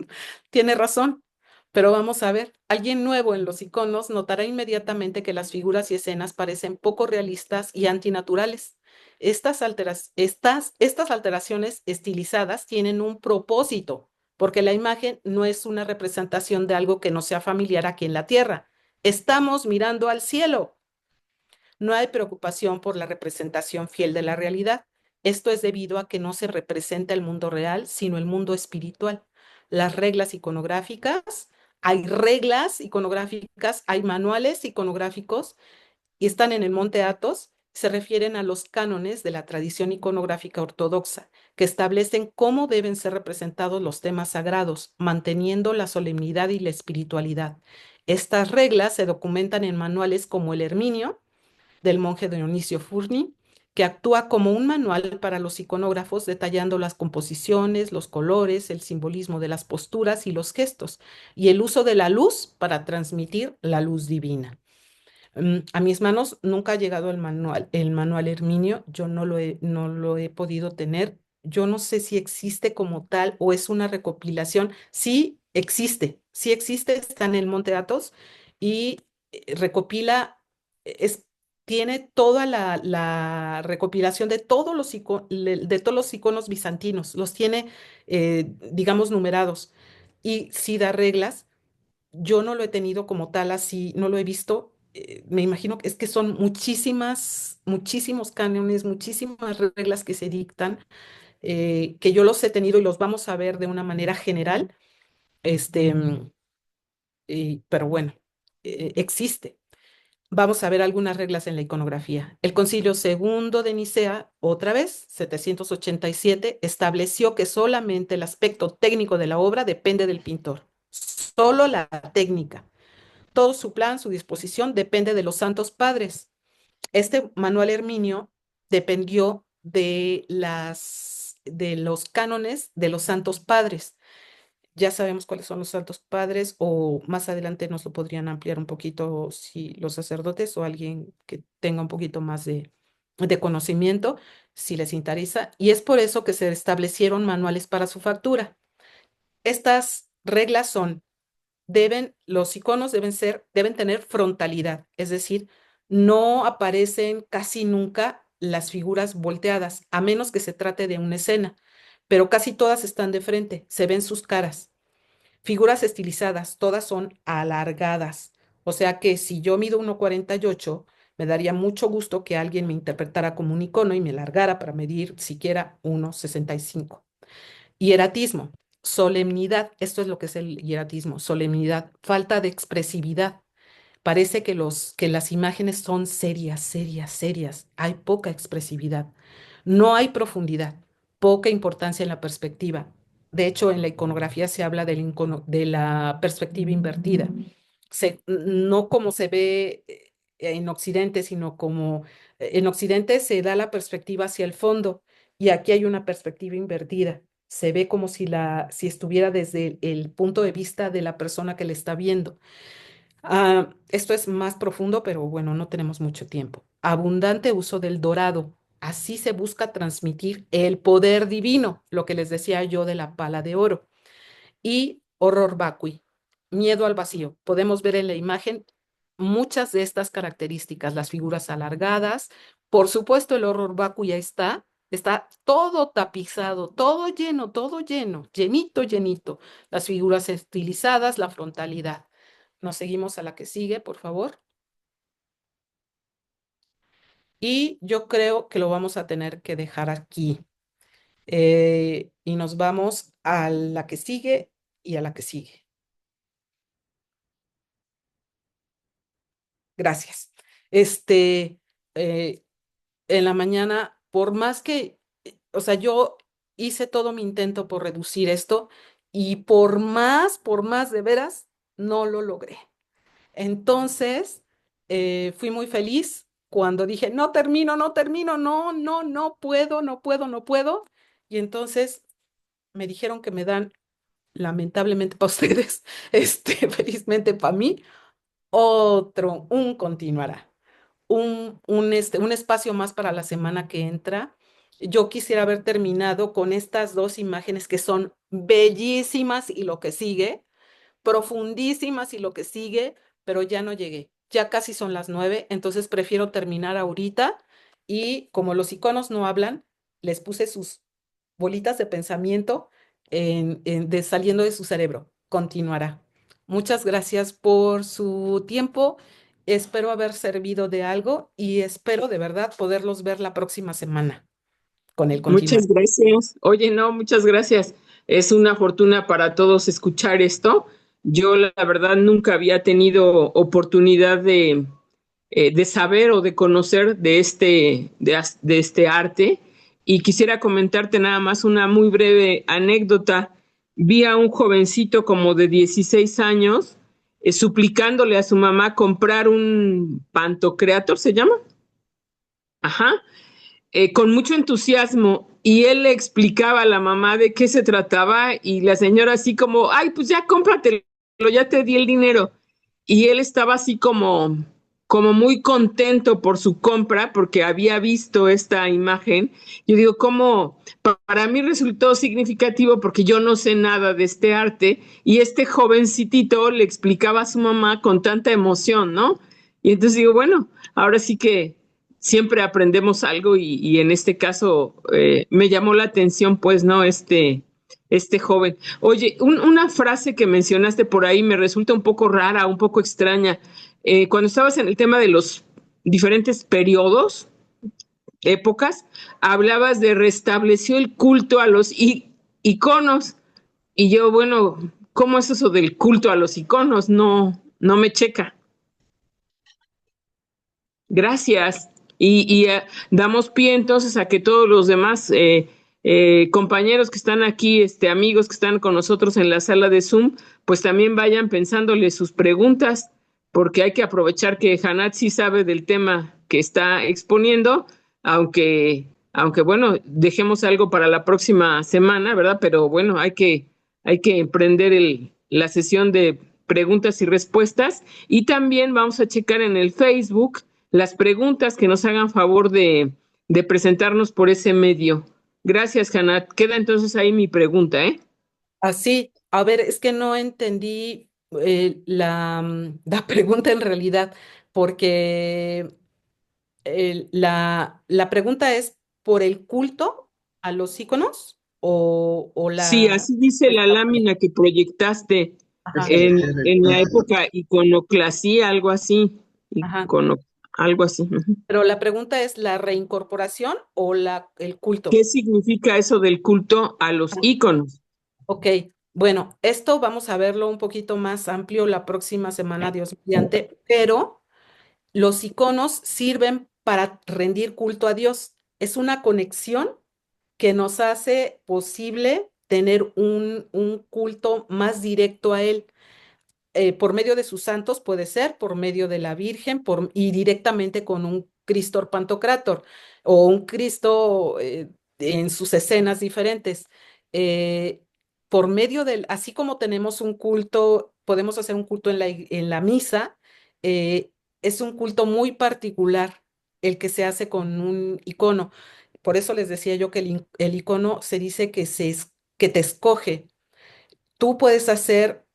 C: tiene razón, pero vamos a ver. Alguien nuevo en los iconos notará inmediatamente que las figuras y escenas parecen poco realistas y antinaturales. Estas alteraciones estilizadas tienen un propósito, porque la imagen no es una representación de algo que no sea familiar aquí en la tierra. Estamos mirando al cielo. No hay preocupación por la representación fiel de la realidad. Esto es debido a que no se representa el mundo real, sino el mundo espiritual. Las reglas iconográficas Hay reglas iconográficas, hay manuales iconográficos y están en el Monte Athos, se refieren a los cánones de la tradición iconográfica ortodoxa, que establecen cómo deben ser representados los temas sagrados, manteniendo la solemnidad y la espiritualidad. Estas reglas se documentan en manuales como el Herminio, del monje Dionisio Furni, que actúa como un manual para los iconógrafos, detallando las composiciones, los colores, el simbolismo de las posturas y los gestos, y el uso de la luz para transmitir la luz divina. A mis manos nunca ha llegado el manual Herminio, yo no lo he podido tener. Yo no sé si existe como tal o es una recopilación. Sí existe, está en el Monte Athos y recopila, es, tiene toda la recopilación de todos de todos los iconos bizantinos, los tiene, digamos, numerados y sí da reglas. Yo no lo he tenido como tal así, no lo he visto. Me imagino que es que son muchísimos cánones, muchísimas reglas que se dictan, que yo los he tenido y los vamos a ver de una manera general, este, pero bueno, existe. Vamos a ver algunas reglas en la iconografía. El Concilio Segundo de Nicea, otra vez, 787, estableció que solamente el aspecto técnico de la obra depende del pintor, solo la técnica. Todo su plan, su disposición depende de los santos padres. Este Manuel Herminio dependió de los cánones de los santos padres. Ya sabemos cuáles son los santos padres, o más adelante nos lo podrían ampliar un poquito si los sacerdotes o alguien que tenga un poquito más de conocimiento, si les interesa. Y es por eso que se establecieron manuales para su factura. Estas reglas son: los iconos deben tener frontalidad, es decir, no aparecen casi nunca las figuras volteadas, a menos que se trate de una escena, pero casi todas están de frente, se ven sus caras. Figuras estilizadas, todas son alargadas, o sea que si yo mido 1,48, me daría mucho gusto que alguien me interpretara como un icono y me alargara para medir siquiera 1,65. Hieratismo, solemnidad, esto es lo que es el hieratismo, solemnidad, falta de expresividad. Parece que las imágenes son serias, serias, serias. Hay poca expresividad. No hay profundidad, poca importancia en la perspectiva. De hecho, en la iconografía se habla de la perspectiva invertida. No como se ve en Occidente, sino como en Occidente se da la perspectiva hacia el fondo y aquí hay una perspectiva invertida. Se ve como si estuviera desde el punto de vista de la persona que le está viendo. Esto es más profundo, pero bueno, no tenemos mucho tiempo. Abundante uso del dorado. Así se busca transmitir el poder divino, lo que les decía yo de la pala de oro. Y horror vacui, miedo al vacío. Podemos ver en la imagen muchas de estas características, las figuras alargadas. Por supuesto, el horror vacui ya está todo tapizado, todo lleno, llenito, llenito. Las figuras estilizadas, la frontalidad. Nos seguimos a la que sigue, por favor. Y yo creo que lo vamos a tener que dejar aquí. Y nos vamos a la que sigue y a la que sigue. Gracias. Este, eh, en la mañana, por más que, o sea, yo hice todo mi intento por reducir esto y por más de veras, no lo logré. Entonces, fui muy feliz cuando dije, no termino, no termino, no puedo, no puedo, no puedo. Y entonces me dijeron que me dan, lamentablemente para ustedes, felizmente para mí, un continuará, un espacio más para la semana que entra. Yo quisiera haber terminado con estas dos imágenes que son bellísimas y lo que sigue, profundísimas y lo que sigue, pero ya no llegué. Ya casi son las 9, entonces prefiero terminar ahorita y como los iconos no hablan, les puse sus bolitas de pensamiento saliendo de su cerebro. Continuará. Muchas gracias por su tiempo. Espero haber servido de algo y espero de verdad poderlos ver la próxima semana con el continuar.
B: Muchas gracias. Oye, no, muchas gracias. Es una fortuna para todos escuchar esto Yo la verdad nunca había tenido oportunidad de saber o de conocer de este arte y quisiera comentarte nada más una muy breve anécdota. Vi a un jovencito como de 16 años suplicándole a su mamá comprar un pantocreator, ¿se llama? Ajá, con mucho entusiasmo y él le explicaba a la mamá de qué se trataba y la señora así como, ay, pues ya cómpratelo, ya te di el dinero. Y él estaba así como muy contento por su compra porque había visto esta imagen. Yo digo, como para mí resultó significativo porque yo no sé nada de este arte y este jovencitito le explicaba a su mamá con tanta emoción, ¿no? Y entonces digo, bueno, ahora sí que siempre aprendemos algo y en este caso me llamó la atención, pues, ¿no? Este joven. Oye, una frase que mencionaste por ahí me resulta un poco rara, un poco extraña. Cuando estabas en el tema de los diferentes periodos, épocas, hablabas de restableció el culto a los iconos. Y yo, bueno, ¿cómo es eso del culto a los iconos? No, no me checa. Gracias. Damos pie entonces a que todos los demás compañeros que están aquí, amigos que están con nosotros en la sala de Zoom, pues también vayan pensándole sus preguntas, porque hay que aprovechar que Hanat sí sabe del tema que está exponiendo, aunque bueno, dejemos algo para la próxima semana, ¿verdad? Pero bueno, hay que emprender la sesión de preguntas y respuestas y también vamos a checar en el Facebook las preguntas que nos hagan favor de presentarnos por ese medio. Gracias, Hanat. Queda entonces ahí mi pregunta, ¿eh?
C: Así, a ver, es que no entendí la pregunta en realidad, porque la pregunta es por el culto a los íconos o
B: Sí,
C: la...
B: así dice la lámina que proyectaste
A: ¿Qué se
C: Ajá,
A: refiere el
B: en la
A: culto?
B: época iconoclasía, algo así.
C: ajá.
B: Algo así. Ujú.
C: Pero la pregunta es la reincorporación o el culto.
B: ¿Qué significa eso del culto a los íconos?
C: Ok, bueno, esto vamos a verlo un poquito más amplio la próxima semana, Dios mediante, pero los iconos sirven para rendir culto a Dios. Es una conexión que nos hace posible tener un culto más directo a Él. Por medio de sus santos puede ser, por medio de la Virgen y directamente con un Cristo Pantocrátor o un Cristo en sus escenas diferentes. Eh, por medio del, así como tenemos un culto, podemos hacer un culto en la misa, eh, es un culto muy particular el que se hace con un icono. Por eso les decía yo que el icono se dice que te escoge. Tú puedes hacer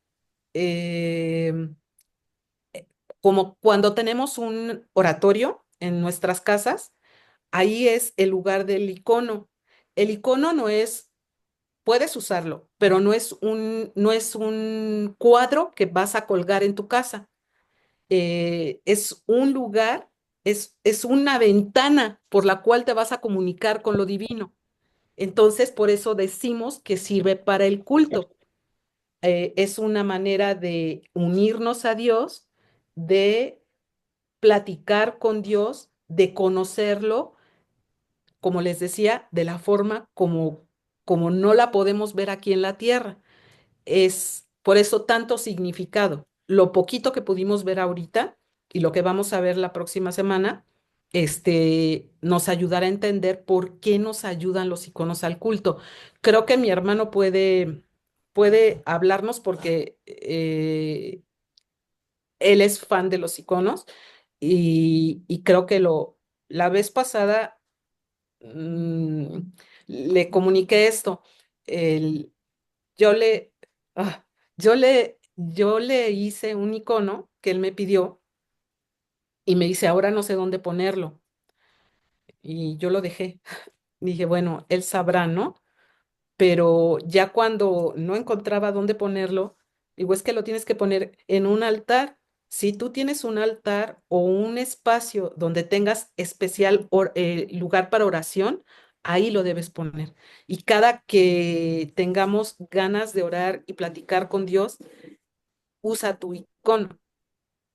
C: eh, como cuando tenemos un oratorio en nuestras casas, ahí es el lugar del icono. El icono no es, puedes usarlo, pero no es un cuadro que vas a colgar en tu casa. Es un lugar, es una ventana por la cual te vas a comunicar con lo divino. Entonces, por eso decimos que sirve para el culto. Es una manera de unirnos a Dios, de platicar con Dios, de conocerlo, como les decía, de la forma como no la podemos ver aquí en la tierra. Es por eso tanto significado. Lo poquito que pudimos ver ahorita y lo que vamos a ver la próxima semana, nos ayudará a entender por qué nos ayudan los iconos al culto. Creo que mi hermano puede hablarnos porque él es fan de los iconos y creo que la vez pasada mm, le comuniqué esto. El, yo le, ah, yo le hice un icono que él me pidió y me dice, ahora no sé dónde ponerlo. Y yo lo dejé. Dije, bueno, él sabrá, ¿no? Pero ya cuando no encontraba dónde ponerlo, digo, es que lo tienes que poner en un altar. Si tú tienes un altar o un espacio donde tengas especial lugar para oración, ahí lo debes poner. Y cada que tengamos ganas de orar y platicar con Dios, usa tu icono.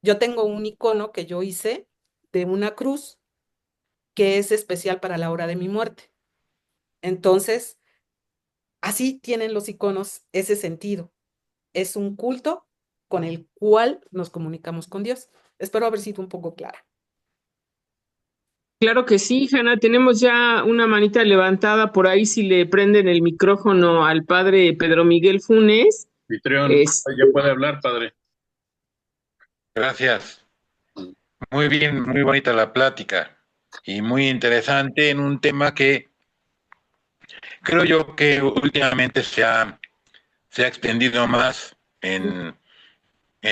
C: Yo tengo un icono que yo hice de una cruz que es especial para la hora de mi muerte. Entonces, así tienen los iconos ese sentido. Es un culto con el cual nos comunicamos con Dios. Espero haber sido un poco clara.
B: Claro que sí, Hanna, tenemos ya una manita levantada por ahí si le prenden el micrófono al padre Pedro Miguel Funes.
A: Anfitrión,
B: Es,
A: ya puede hablar, padre.
D: Gracias. Muy bien, muy bonita la plática y muy interesante en un tema que creo yo que últimamente se ha extendido más en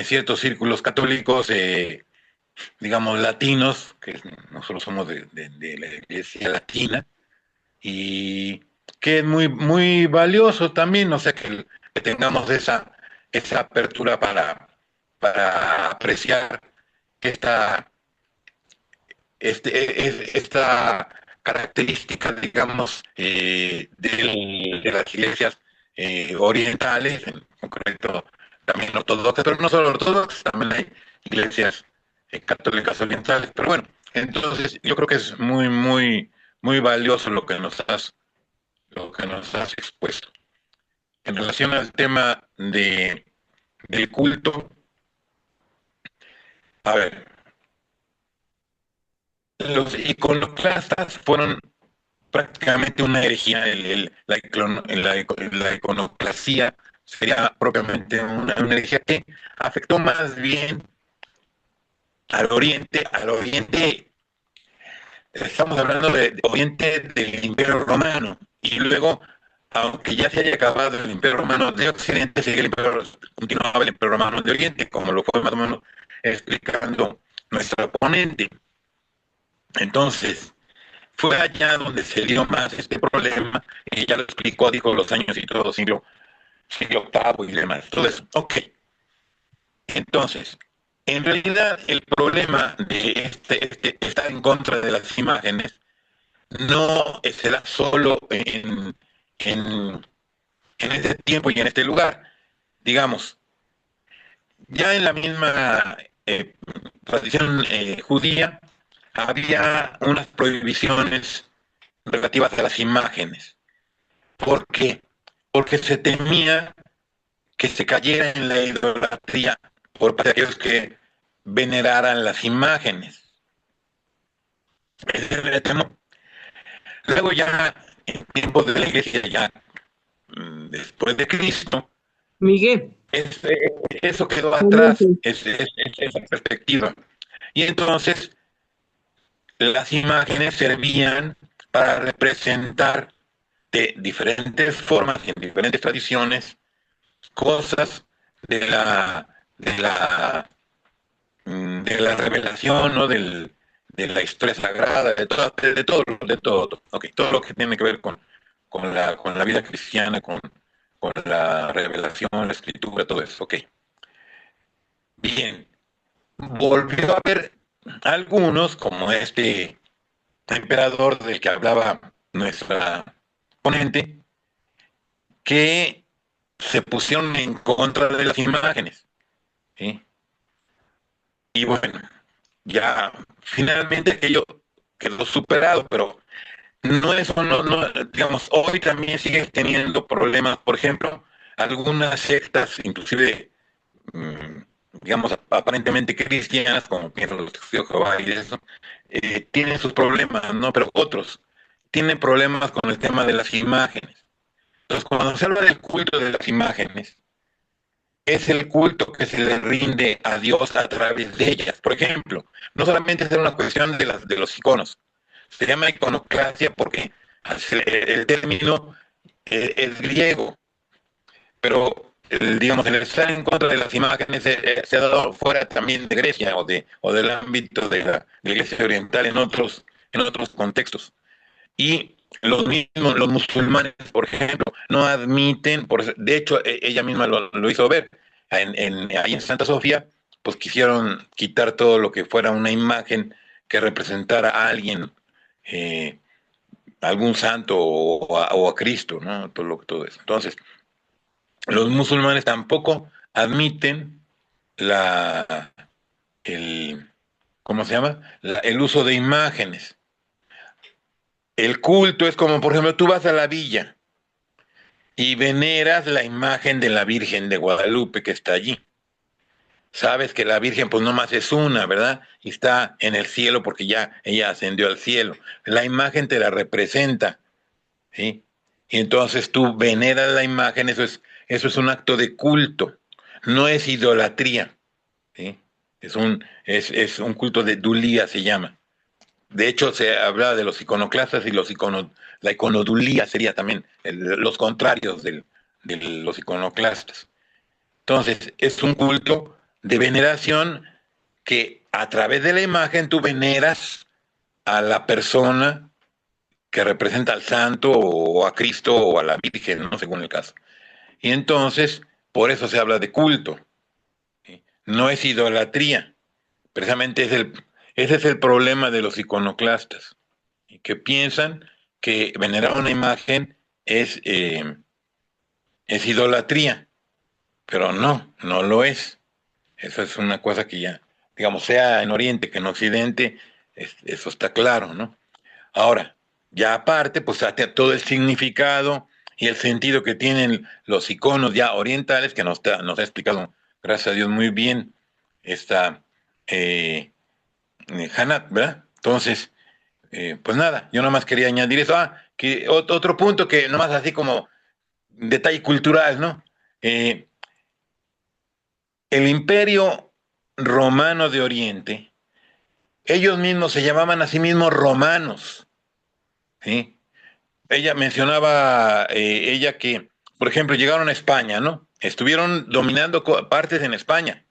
D: ciertos círculos católicos, digamos, latinos, que nosotros somos de la iglesia latina, y que es muy, muy valioso también, o sea, que tengamos esa apertura para apreciar esta esta característica, digamos, de las iglesias orientales, en concreto también ortodoxas, pero no solo ortodoxas, también hay iglesias católicas orientales. Pero bueno, entonces yo creo que es muy, muy, muy valioso lo que nos has expuesto. En relación al tema del culto, a ver, los iconoclastas fueron prácticamente una herejía. La iconoclasía sería propiamente una herejía que afectó más bien al oriente, estamos hablando de oriente del Imperio Romano, y luego, aunque ya se haya acabado el Imperio Romano de Occidente, continuaba el Imperio Romano de Oriente, como lo fue más o menos explicando nuestro ponente. Entonces, fue allá donde se dio más este problema, y ya lo explicó, dijo los años y todo, siglo octavo y demás. Entonces, ok. Entonces, en realidad el problema de estar en contra de las imágenes no se da solo en, en este tiempo y en este lugar. Digamos, ya en la misma tradición judía había unas prohibiciones relativas a las imágenes. ¿Por qué? Porque se temía que se cayera en la idolatría por parte de aquellos que veneraran las imágenes. Ese era el temor. Luego ya, en tiempos de la iglesia, ya después de Cristo,
B: Miguel,
D: eso quedó atrás,
B: adelante.
D: esa perspectiva. Y entonces las imágenes servían para representar de diferentes formas y en diferentes tradiciones cosas de la revelación, ¿no? De la historia sagrada, de todo, okay, todo lo que tiene que ver con la vida cristiana, con la revelación, la escritura, todo eso, ok. Bien, volvió a haber algunos, como este emperador del que hablaba nuestra ponente, que se pusieron en contra de las imágenes, ¿sí? Y bueno, ya finalmente aquello quedó superado, pero no es, digamos, hoy también sigue teniendo problemas. Por ejemplo, algunas sectas, inclusive, mm, digamos, aparentemente cristianas, como piensan los testigos de Jehová y eso, tienen sus problemas, ¿no? Pero otros tienen problemas con el tema de las imágenes. Entonces, cuando se habla del culto de las imágenes, es el culto que se le rinde a Dios a través de ellas. Por ejemplo, no solamente es una cuestión de los iconos, se llama iconoclasia porque el término es griego, pero digamos, el estar en contra de las imágenes se ha dado fuera también de Grecia o del ámbito de la Iglesia Oriental en otros contextos. Y los musulmanes, por ejemplo, no admiten, de hecho, ella misma lo hizo ver, ahí en Santa Sofía, pues quisieron quitar todo lo que fuera una imagen que representara a alguien, eh, algún santo o a Cristo, ¿no? Todo eso. Entonces, los musulmanes tampoco admiten la, el, ¿cómo se llama? El uso de imágenes. El culto es como, por ejemplo, tú vas a la villa y veneras la imagen de la Virgen de Guadalupe que está allí. Sabes que la Virgen pues no más es una, ¿verdad? Y está en el cielo porque ya ella ascendió al cielo. La imagen te la representa, ¿sí? Y entonces tú veneras la imagen, eso es un acto de culto, no es idolatría, ¿sí? Es un culto de dulía, se llama. De hecho, se habla de los iconoclastas y la iconodulía sería también los contrarios de los iconoclastas. Entonces, es un culto de veneración que a través de la imagen tú veneras a la persona que representa al santo o a Cristo o a la Virgen, ¿no? Según el caso. Y entonces, por eso se habla de culto, ¿sí? No es idolatría. Precisamente ese es el problema de los iconoclastas, que piensan que venerar una imagen es idolatría, pero no, no lo es. Eso es una cosa que ya, digamos, sea en Oriente que en Occidente, eso está claro, ¿no? Ahora, ya aparte, pues todo el significado y el sentido que tienen los iconos ya orientales, que nos ha explicado, gracias a Dios, muy bien esta eh, Hanat, ¿verdad? Entonces, pues nada, yo nomás quería añadir eso. Que otro punto que nomás así como detalle cultural, ¿no? El imperio romano de Oriente, ellos mismos se llamaban a sí mismos romanos, ¿sí? Ella mencionaba, ella que, por ejemplo, llegaron a España, ¿no? Estuvieron dominando partes en España.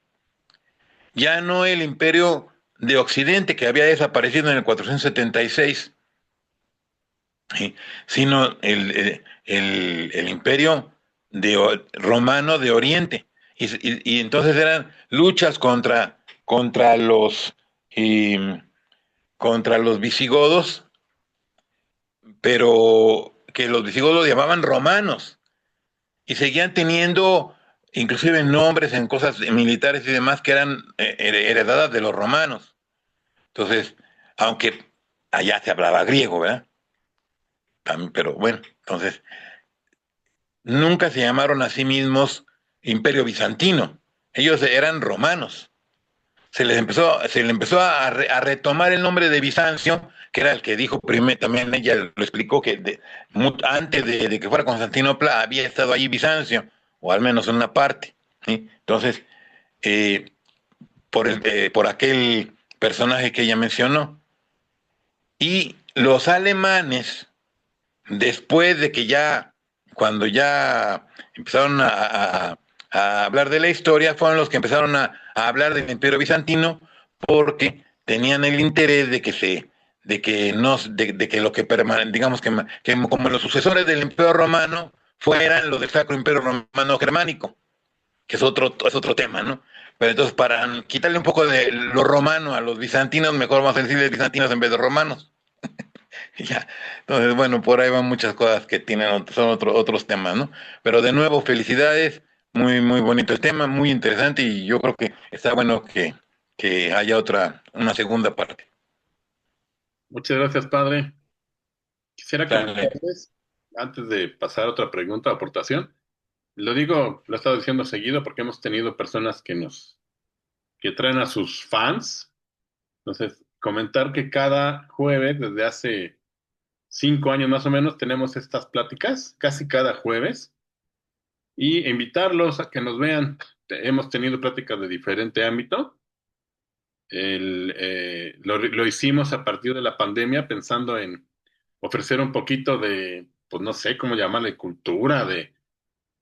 D: Ya no el imperio de Occidente, que había desaparecido en el 476, ¿sí? Sino el imperio romano de Oriente. Y entonces eran luchas contra eh, contra los visigodos, pero que los visigodos llamaban romanos y seguían teniendo inclusive nombres en cosas militares y demás que eran heredadas de los romanos. Entonces, aunque allá se hablaba griego, ¿verdad? También, pero bueno, entonces nunca se llamaron a sí mismos Imperio Bizantino. Ellos eran romanos. Se le empezó a retomar el nombre de Bizancio, que era el que dijo primero, también ella lo explicó, que antes de que fuera Constantinopla había estado ahí Bizancio, o al menos en una parte, ¿sí? Entonces, eh, por aquel personaje que ella mencionó. Y los alemanes, después de que ya, cuando ya empezaron a hablar de la historia, fueron los que empezaron a hablar del Imperio Bizantino porque tenían el interés de que no, de que lo que digamos que como los sucesores del Imperio Romano fueran los del Sacro Imperio Romano Germánico, que es otro tema, ¿no? Pero entonces, para quitarle un poco de lo romano a los bizantinos, mejor vamos a decirles bizantinos en vez de romanos. Ya, entonces, bueno, por ahí van muchas cosas que tienen, son otros temas, ¿no? Pero de nuevo, felicidades, muy, muy bonito el tema, muy interesante y yo creo que está bueno que haya una segunda parte.
A: Muchas gracias, padre. Quisiera
D: Dale.
A: comentarles, antes de pasar a otra pregunta o aportación, lo digo, lo he estado diciendo seguido porque hemos tenido personas que traen a sus fans. Entonces, comentar que cada jueves, desde hace 5 años más o menos, tenemos estas pláticas, casi cada jueves, y invitarlos a que nos vean. Hemos tenido pláticas de diferente ámbito. Lo hicimos a partir de la pandemia pensando en ofrecer un poquito de, pues no sé cómo llamarle, cultura, de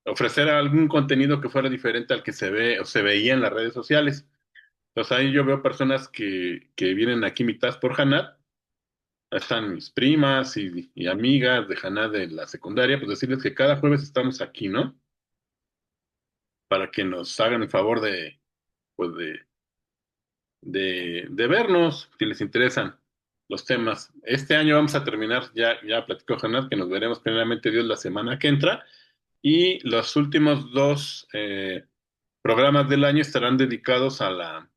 A: ofrecer algún contenido que fuera diferente al que se ve o se veía en las redes sociales. Entonces ahí yo veo personas que vienen aquí invitadas por Hanat. Están mis primas y amigas de Hanat de la secundaria, pues decirles que cada jueves estamos aquí, ¿no? Para que nos hagan el favor pues de vernos, si les interesan los temas. Este año vamos a terminar, ya platicó Hanat, que nos veremos primeramente Dios la semana que entra. Y los últimos dos programas del año estarán dedicados a la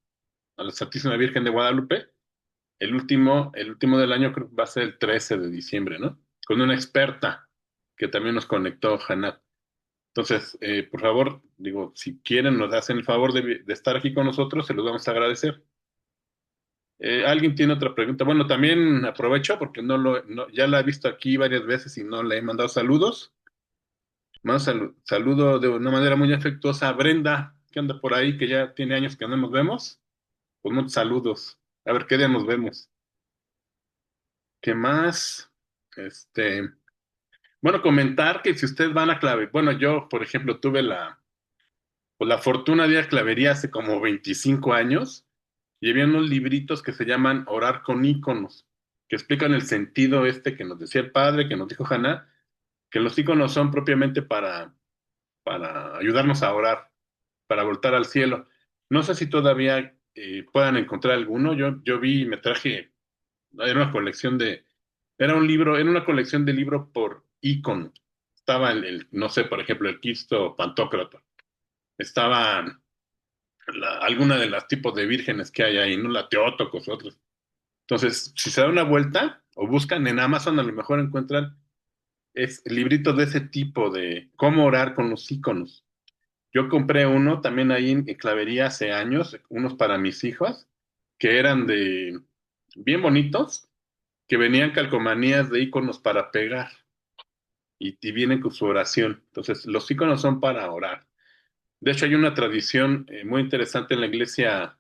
A: Santísima Virgen de Guadalupe. El último del año creo que va a ser el 13 de diciembre, ¿no? Con una experta que también nos conectó, Hanat. Entonces, por favor, digo, si quieren, nos hacen el favor de estar aquí con nosotros, se los vamos a agradecer. ¿Alguien tiene otra pregunta? Bueno, también aprovecho porque ya la he visto aquí varias veces y no le he mandado saludos. Mando saludo de una manera muy afectuosa a Brenda, que anda por ahí, que ya tiene años que no nos vemos. Pues muchos saludos. A ver qué día nos vemos. ¿Qué más? Este, bueno, comentar que si ustedes van a clave, bueno, yo, por ejemplo, tuve pues, la fortuna de ir a clavería hace como 25 años y había unos libritos que se llaman Orar con íconos, que explican el sentido este que nos decía el padre, que nos dijo Haná, que los íconos son propiamente para ayudarnos a orar, para voltar al cielo. No sé si todavía puedan encontrar alguno. Yo vi y me traje, era un libro, era una colección de libros por ícono. Estaba no sé, por ejemplo, el Cristo Pantocrator. Estaba alguna de las tipos de vírgenes que hay ahí, ¿no? La Teótocos, otros. Entonces, si se da una vuelta o buscan en Amazon, a lo mejor encuentran libritos de ese tipo de cómo orar con los íconos. Yo compré uno también ahí en clavería hace años, unos para mis hijas, que eran de bien bonitos, que venían calcomanías de iconos para pegar y vienen con su oración. Entonces, los iconos son para orar. De hecho, hay una tradición muy interesante en la iglesia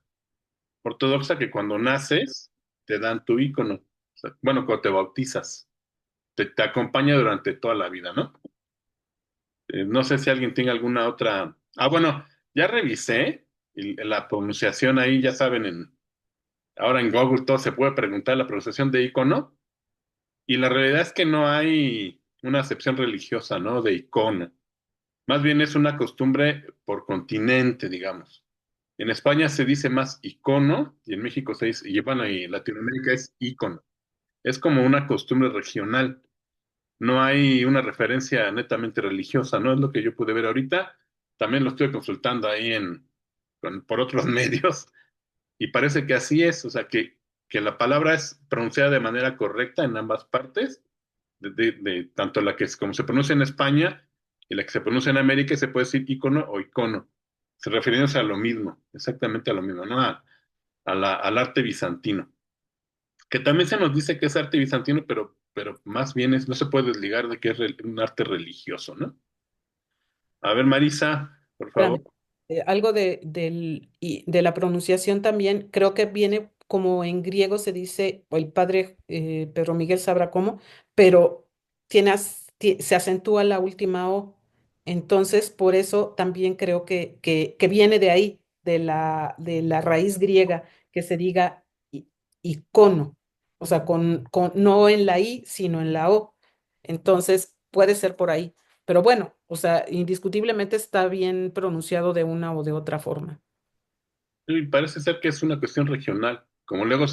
A: ortodoxa que cuando naces te dan tu icono. O sea, bueno, cuando te bautizas, te acompaña durante toda la vida, ¿no? No sé si alguien tiene alguna otra. Ah, bueno, ya revisé la pronunciación ahí, ya saben, ahora en Google todo se puede preguntar la pronunciación de icono, y la realidad es que no hay una acepción religiosa, ¿no? De icono. Más bien es una costumbre por continente, digamos. En España se dice más icono, y en México se dice, y bueno, y en Latinoamérica es icono. Es como una costumbre regional. No hay una referencia netamente religiosa, ¿no? Es lo que yo pude ver ahorita. También lo estoy consultando ahí por otros medios y parece que así es, o sea, que la palabra es pronunciada de manera correcta en ambas partes, tanto la que es como se pronuncia en España y la que se pronuncia en América, y se puede decir icono o icono, se refiriéndose a lo mismo, exactamente a lo mismo, ¿no? Al arte bizantino, que también se nos dice que es arte bizantino, pero más bien no se puede desligar de que es un arte religioso, ¿no? A ver, Marisa, por favor.
C: Espérame. Algo de la pronunciación también, creo que viene como en griego se dice, o el padre Pedro Miguel sabrá cómo, pero se acentúa la última O. Entonces, por eso también creo que viene de ahí, de la raíz griega, que se diga icono, o sea, no en la I, sino en la O. Entonces, puede ser por ahí. Pero bueno, o sea, indiscutiblemente está bien pronunciado de una o de otra forma.
A: Y parece ser que es una cuestión regional. Como luego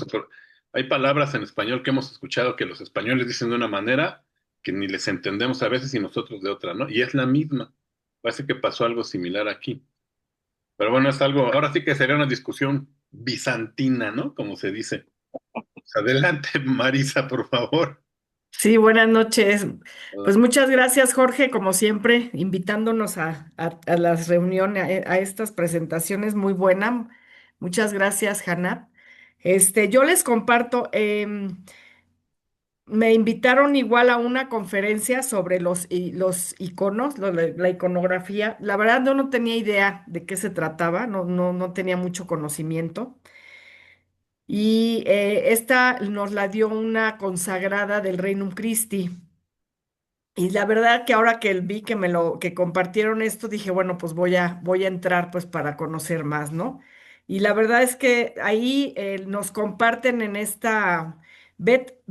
A: hay palabras en español que hemos escuchado que los españoles dicen de una manera que ni les entendemos a veces y nosotros de otra, ¿no? Y es la misma. Parece que pasó algo similar aquí. Pero bueno, ahora sí que sería una discusión bizantina, ¿no? Como se dice. Adelante, Marisa, por favor.
E: Sí, buenas noches. Pues muchas gracias, Jorge, como siempre, invitándonos a las reuniones, a estas presentaciones muy buena. Muchas gracias, Hanna. Yo les comparto, me invitaron igual a una conferencia sobre los iconos, la iconografía. La verdad, yo no tenía idea de qué se trataba, no tenía mucho conocimiento. Y esta nos la dio una consagrada del Regnum Christi. Y la verdad que ahora que vi que compartieron esto, dije, bueno, pues voy a entrar pues para conocer más, ¿no? Y la verdad es que ahí nos comparten en esta Bet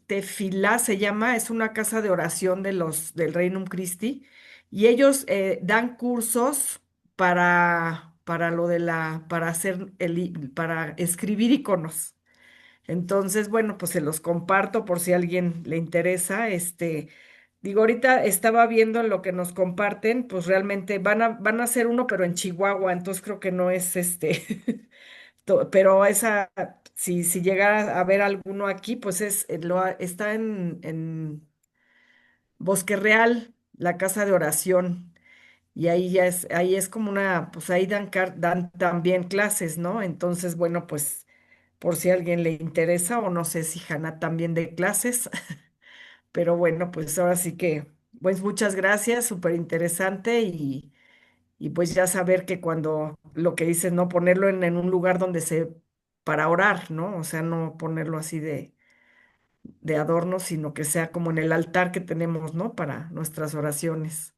E: Tefilá se llama, es una casa de oración del Regnum Christi, y ellos dan cursos para lo de para hacer para escribir iconos. Entonces, bueno, pues se los comparto por si a alguien le interesa. Digo, ahorita estaba viendo lo que nos comparten, pues realmente van a hacer uno, pero en Chihuahua, entonces creo que no es pero esa, si llegara a ver alguno aquí, pues está en Bosque Real, la casa de oración. Y ahí es como pues ahí dan también clases, ¿no? Entonces, bueno, pues por si a alguien le interesa, o no sé si Hanna también de clases, pero bueno, pues ahora sí que, pues muchas gracias, súper interesante y pues ya saber que cuando lo que dices, no ponerlo en un lugar para orar, ¿no? O sea, no ponerlo así de adorno, sino que sea como en el altar que tenemos, ¿no? Para nuestras oraciones.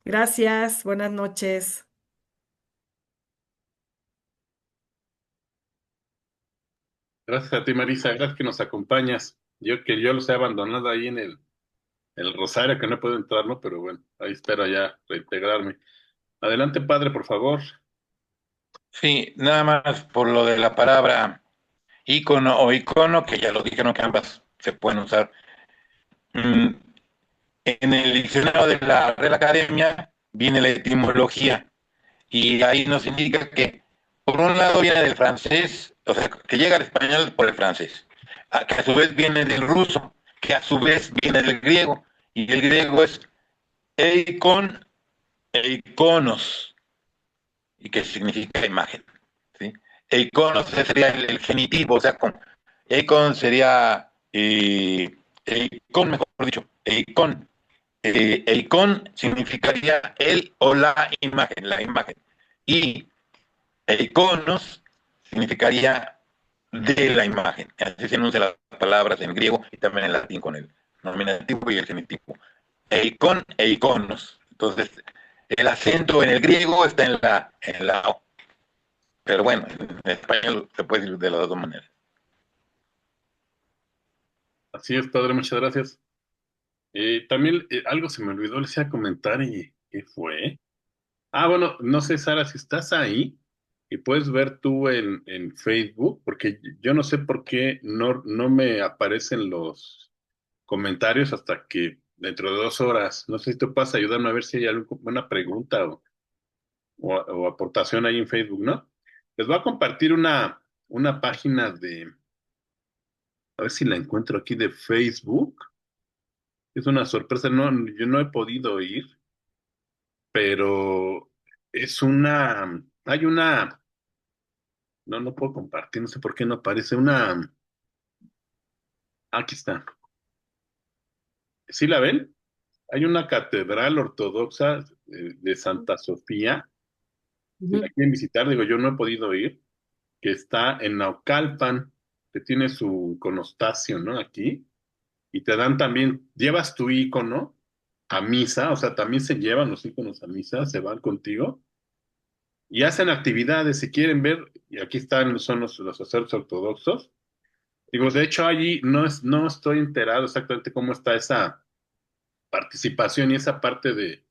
E: Gracias, buenas noches.
A: Gracias a ti, Marisa, gracias que nos acompañas. Yo los he abandonado ahí en el Rosario, que no puedo entrar, ¿no? Pero bueno, ahí espero ya reintegrarme. Adelante, padre, por favor.
D: Sí, nada más por lo de la palabra ícono o icono, que ya lo dijeron que ambas se pueden usar. Mm, En el diccionario de la Real Academia viene la etimología y ahí nos indica que por un lado viene del francés, o sea, que llega al español por el francés, que a su vez viene del ruso, que a su vez viene del griego, y el griego es eikon, eikonos, y que significa imagen, ¿sí? Eikonos sería el genitivo, o sea, eikon sería eikon, mejor dicho, eikon. Eikon significaría el o la imagen, la imagen. Y iconos significaría de la imagen. Así se enuncian las palabras en griego y también en latín con el nominativo y el genitivo. Eikon e iconos. Entonces, el acento en el griego está en la O. Pero bueno, en español se puede decir de las dos maneras.
A: Así es, padre, muchas gracias. También algo se me olvidó, les iba a comentar y ¿qué fue? Ah, bueno, no sé, Sara, si estás ahí y puedes ver tú en Facebook, porque yo no sé por qué no me aparecen los comentarios hasta que dentro de 2 horas. No sé si tú puedes ayudarme a ver si hay alguna pregunta o aportación ahí en Facebook, ¿no? Les voy a compartir una página a ver si la encuentro aquí de Facebook. Es una sorpresa, no, yo no he podido ir, pero no puedo compartir, no sé por qué no aparece aquí está. ¿Sí la ven? Hay una catedral ortodoxa de Santa Sofía, si la
C: Ujú.
A: quieren visitar, digo, yo no he podido ir, que está en Naucalpan, que tiene su iconostasio, ¿no? Aquí, y te dan también, llevas tu icono a misa, o sea, también se llevan los iconos a misa, se van contigo y hacen actividades, si quieren ver, y aquí son los sacerdotes ortodoxos. Digo, de hecho, allí no estoy enterado exactamente cómo está esa participación y esa parte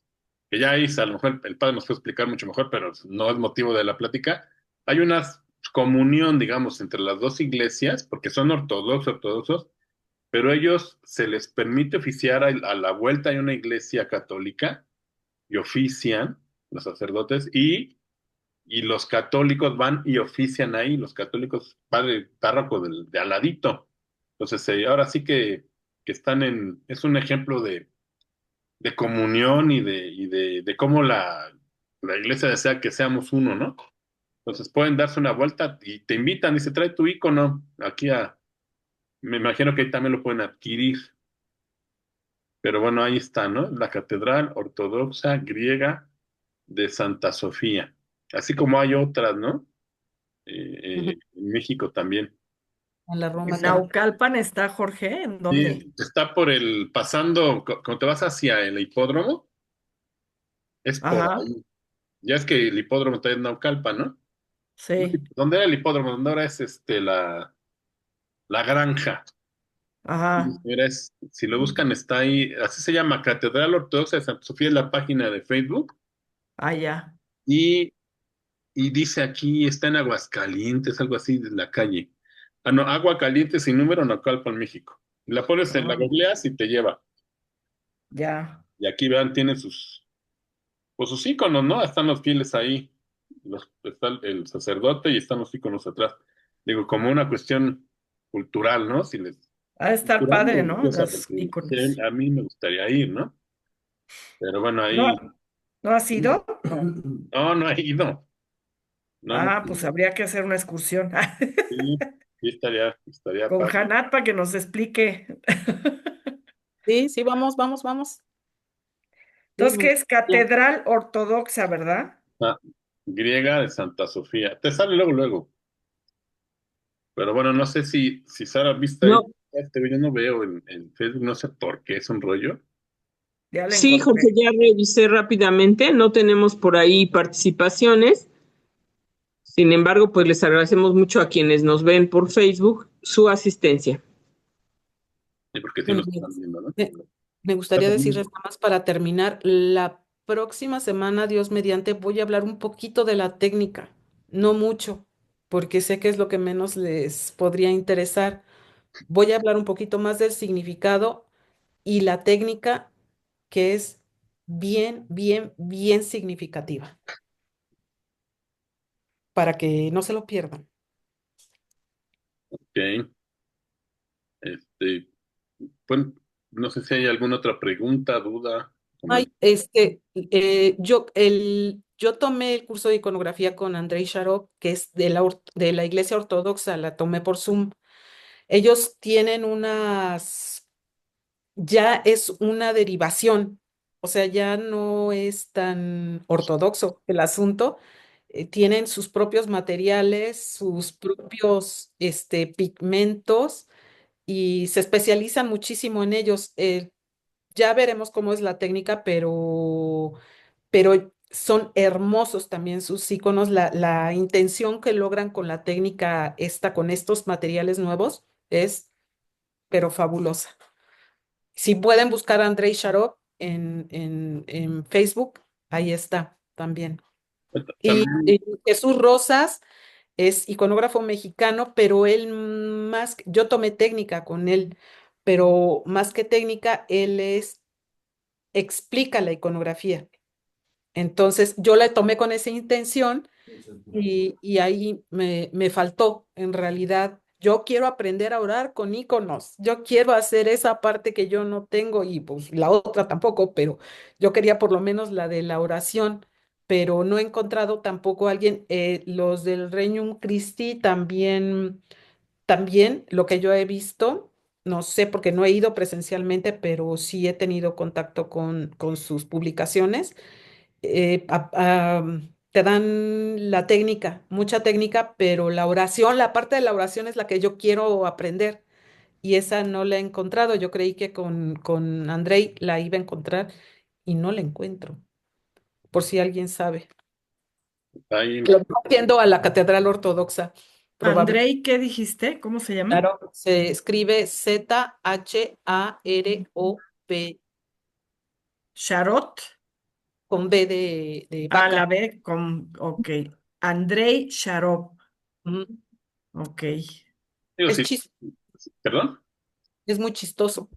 A: que ya Isa, a lo mejor el padre nos puede explicar mucho mejor, pero no es motivo de la plática. Hay una comunión, digamos, entre las dos iglesias, porque son ortodoxos, pero ellos se les permite oficiar a la vuelta. Hay una iglesia católica y ofician los sacerdotes y los católicos van y ofician ahí, los católicos, padre párroco de al ladito. Entonces, ahora sí que es un ejemplo de comunión y de cómo la iglesia desea que seamos uno, ¿no? Entonces pueden darse una vuelta y te invitan y se trae tu icono aquí me imagino que ahí también lo pueden adquirir, pero bueno, ahí está, ¿no? La Catedral Ortodoxa Griega de Santa Sofía, así como hay otras, ¿no?
C: Ujú.
A: En México también.
C: A la
E: En
C: Roma también.
E: Naucalpan está Jorge, ¿en dónde?
A: Sí, está pasando, cuando te vas hacia el hipódromo, es por
E: Ajá,
A: ahí. Ya es que el hipódromo está en Naucalpan, ¿no?
E: sí,
A: ¿Dónde era el hipódromo? ¿Dónde ahora es la granja?
E: ajá,
A: Mira, si lo buscan, está ahí, así se llama, Catedral Ortodoxa de Santa Sofía, es la página de Facebook,
E: allá.
A: y, y dice aquí, está en Aguascalientes, algo así de la calle. Ah, no, Agua Caliente sin número, Naucalpan, México. La pones en la
E: Ah,
A: googleas y te lleva.
E: Ya.
A: Y aquí vean, tienen pues sus íconos, ¿no? Están los fieles ahí. Está el sacerdote y están los íconos atrás. Digo, como una cuestión cultural, ¿no? Si les
E: Ha de estar
A: cultural o
E: padre, ¿no?
A: religiosa,
E: Los
A: porque sí,
E: iconos.
A: a mí me gustaría ir, ¿no? Pero bueno,
E: ¿No,
A: ahí
E: no has ido?
A: no he ido. No, no,
E: Ah, pues habría que hacer una excursión
A: sí, sí estaría
E: con
A: padre.
E: Hanat para que nos explique.
C: Sí, sí, vamos, vamos, vamos. Sí,
E: Entonces,
C: me
E: ¿qué es
C: gustaría.
E: catedral ortodoxa, verdad?
A: Ah, griega de Santa Sofía. Te sale luego, luego. Pero bueno, no sé si Sara viste ahí.
B: No,
A: Yo no veo en Facebook, no sé por qué, es un rollo.
E: Ya la
B: sí, Jorge,
E: encontré.
B: ya revisé rápidamente, no tenemos por ahí participaciones. Sin embargo, pues les agradecemos mucho a quienes nos ven por Facebook su asistencia.
A: Sí, porque sí
C: Bueno,
A: nos están viendo, ¿no?
C: me, me gustaría decirles nada más para terminar, la próxima semana, Dios mediante, voy a hablar un poquito de la técnica, no mucho, porque sé que es lo que menos les podría interesar. Voy a hablar un poquito más del significado y la técnica que es bien, bien, bien significativa, para que no se lo pierdan.
A: Ok. Este, pues, no sé si hay alguna otra pregunta, duda,
C: Ay,
A: comentario.
C: yo tomé el curso de iconografía con Andrei Sharov, que es de la Iglesia Ortodoxa, la tomé por Zoom. Ellos tienen ya es una derivación, o sea, ya no es tan ortodoxo el asunto. Tienen sus propios materiales, sus propios, pigmentos y se especializan muchísimo en ellos. Ya veremos cómo es la técnica, pero son hermosos también sus iconos. La intención que logran con la técnica esta, con estos materiales nuevos, es pero fabulosa. Si pueden buscar a Andrei Sharov en Facebook, ahí está también.
A: También,
C: Y Jesús Rosas es iconógrafo mexicano, pero él yo tomé técnica con él, pero más que técnica, explica la iconografía. Entonces, yo la tomé con esa intención y ahí me faltó, en realidad. Yo quiero aprender a orar con iconos. Yo quiero hacer esa parte que yo no tengo y pues la otra tampoco, pero yo quería por lo menos la de la oración, pero no he encontrado tampoco a alguien. Los del Regnum Christi también lo que yo he visto, no sé porque no he ido presencialmente, pero sí he tenido contacto con sus publicaciones. Te dan la técnica, mucha técnica, pero la oración, la parte de la oración es la que yo quiero aprender y esa no la he encontrado. Yo creí que con Andrei la iba a encontrar y no la encuentro, por si alguien sabe.
A: ahí,
C: Lo estoy haciendo a la Catedral Ortodoxa, probablemente.
E: Andrei, ¿qué dijiste? ¿Cómo se llama?
C: Claro, se escribe Zharop
E: Sharot.
C: con B de
E: A la
C: vaca.
E: B con, ok. Andrei Sharov.
C: Mm,
E: Ok.
A: digo,
C: Es chis-
A: perdón,
C: es muy chistoso.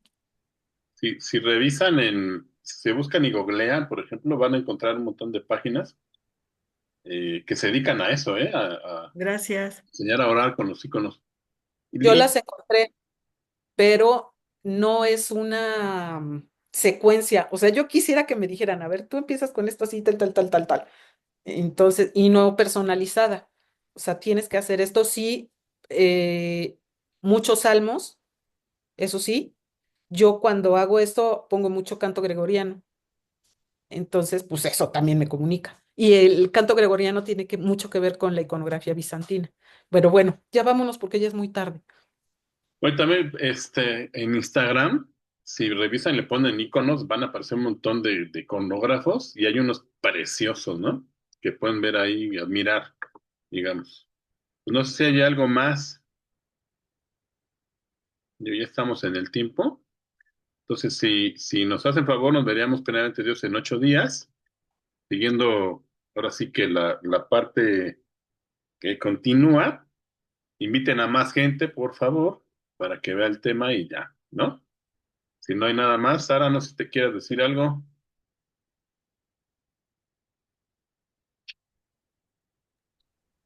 A: si revisan si se buscan y googlean, por ejemplo, van a encontrar un montón de páginas que se dedican a eso, a
E: Gracias.
A: enseñar a orar con los iconos.
C: Yo
A: Y
C: las encontré, pero no es una secuencia. O sea, yo quisiera que me dijeran, a ver, tú empiezas con esto así, tal, tal, tal, tal, tal. Entonces, y no personalizada. O sea, tienes que hacer esto, sí, eh, muchos salmos, eso sí. Yo cuando hago esto pongo mucho canto gregoriano. Entonces, pues eso también me comunica. Y el canto gregoriano tiene mucho que ver con la iconografía bizantina. Pero bueno, ya vámonos porque ya es muy tarde.
A: hoy también en Instagram, si revisan y le ponen iconos, van a aparecer un montón de iconógrafos y hay unos preciosos, ¿no? Que pueden ver ahí y admirar, digamos. Pues no sé si hay algo más. Ya estamos en el tiempo. Entonces, si nos hacen favor, nos veríamos primeramente Dios en 8 días, siguiendo ahora sí que la parte que continúa. Inviten a más gente, por favor, para que vea el tema y ya, ¿no? Si no hay nada más, Sara, no sé si te quieres decir algo.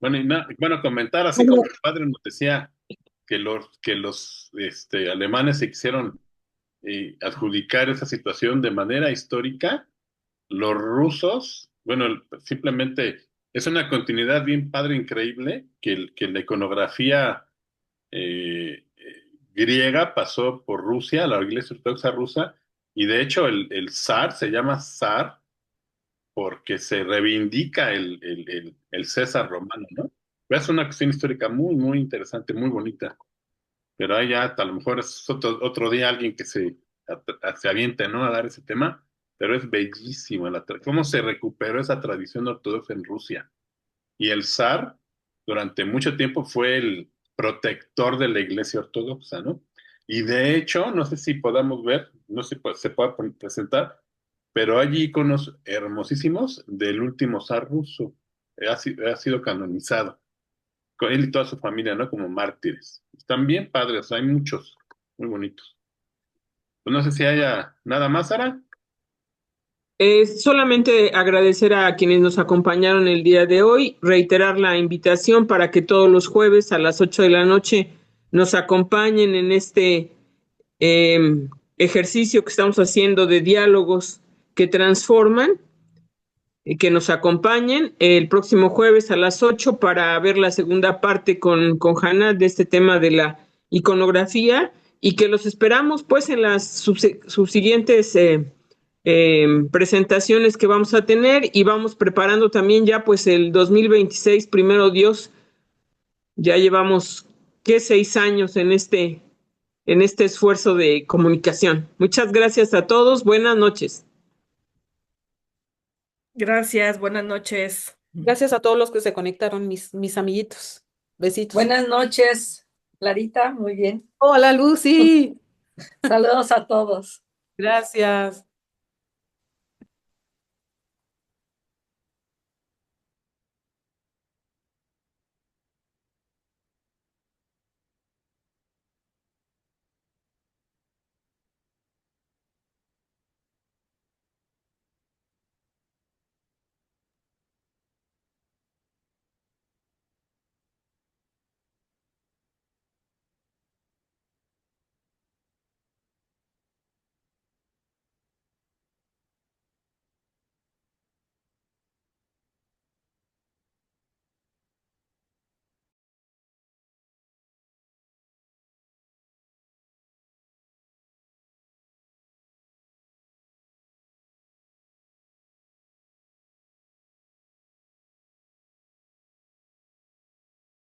A: Bueno, bueno, comentar, así como el padre nos decía que los alemanes se quisieron adjudicar esa situación de manera histórica, los rusos, bueno, simplemente es una continuidad bien padre, increíble, que la iconografía griega pasó por Rusia, la Iglesia Ortodoxa rusa, y de hecho el zar se llama zar porque se reivindica el César romano, ¿no? Es una cuestión histórica muy, muy interesante, muy bonita. Pero ahí ya a lo mejor es otro día alguien que se aviente, ¿no? A dar ese tema, pero es bellísimo cómo se recuperó esa tradición ortodoxa en Rusia. Y el zar durante mucho tiempo fue el protector de la iglesia ortodoxa, ¿no? Y de hecho, no sé si podamos ver, no sé si se puede presentar, pero hay iconos hermosísimos del último zar ruso. Ha sido canonizado con él y toda su familia, ¿no? Como mártires. Están bien padres, hay muchos, muy bonitos. Pues no sé si haya nada más, Sara.
B: Solamente agradecer a quienes nos acompañaron el día de hoy, reiterar la invitación para que todos los jueves a las 8 de la noche nos acompañen en este ejercicio que estamos haciendo de diálogos que transforman y que nos acompañen el próximo jueves a las 8 para ver la segunda parte con Hannah de este tema de la iconografía y que los esperamos pues en las subsiguientes presentaciones que vamos a tener y vamos preparando también ya pues el 2026, primero Dios, ya llevamos 6 años en este esfuerzo de comunicación. Muchas gracias a todos, buenas noches.
E: Gracias, buenas noches.
C: Gracias a todos los que se conectaron, mis amiguitos. Besitos.
F: Buenas noches, Clarita, muy bien.
C: Hola, Lucy.
F: Saludos a todos.
C: Gracias.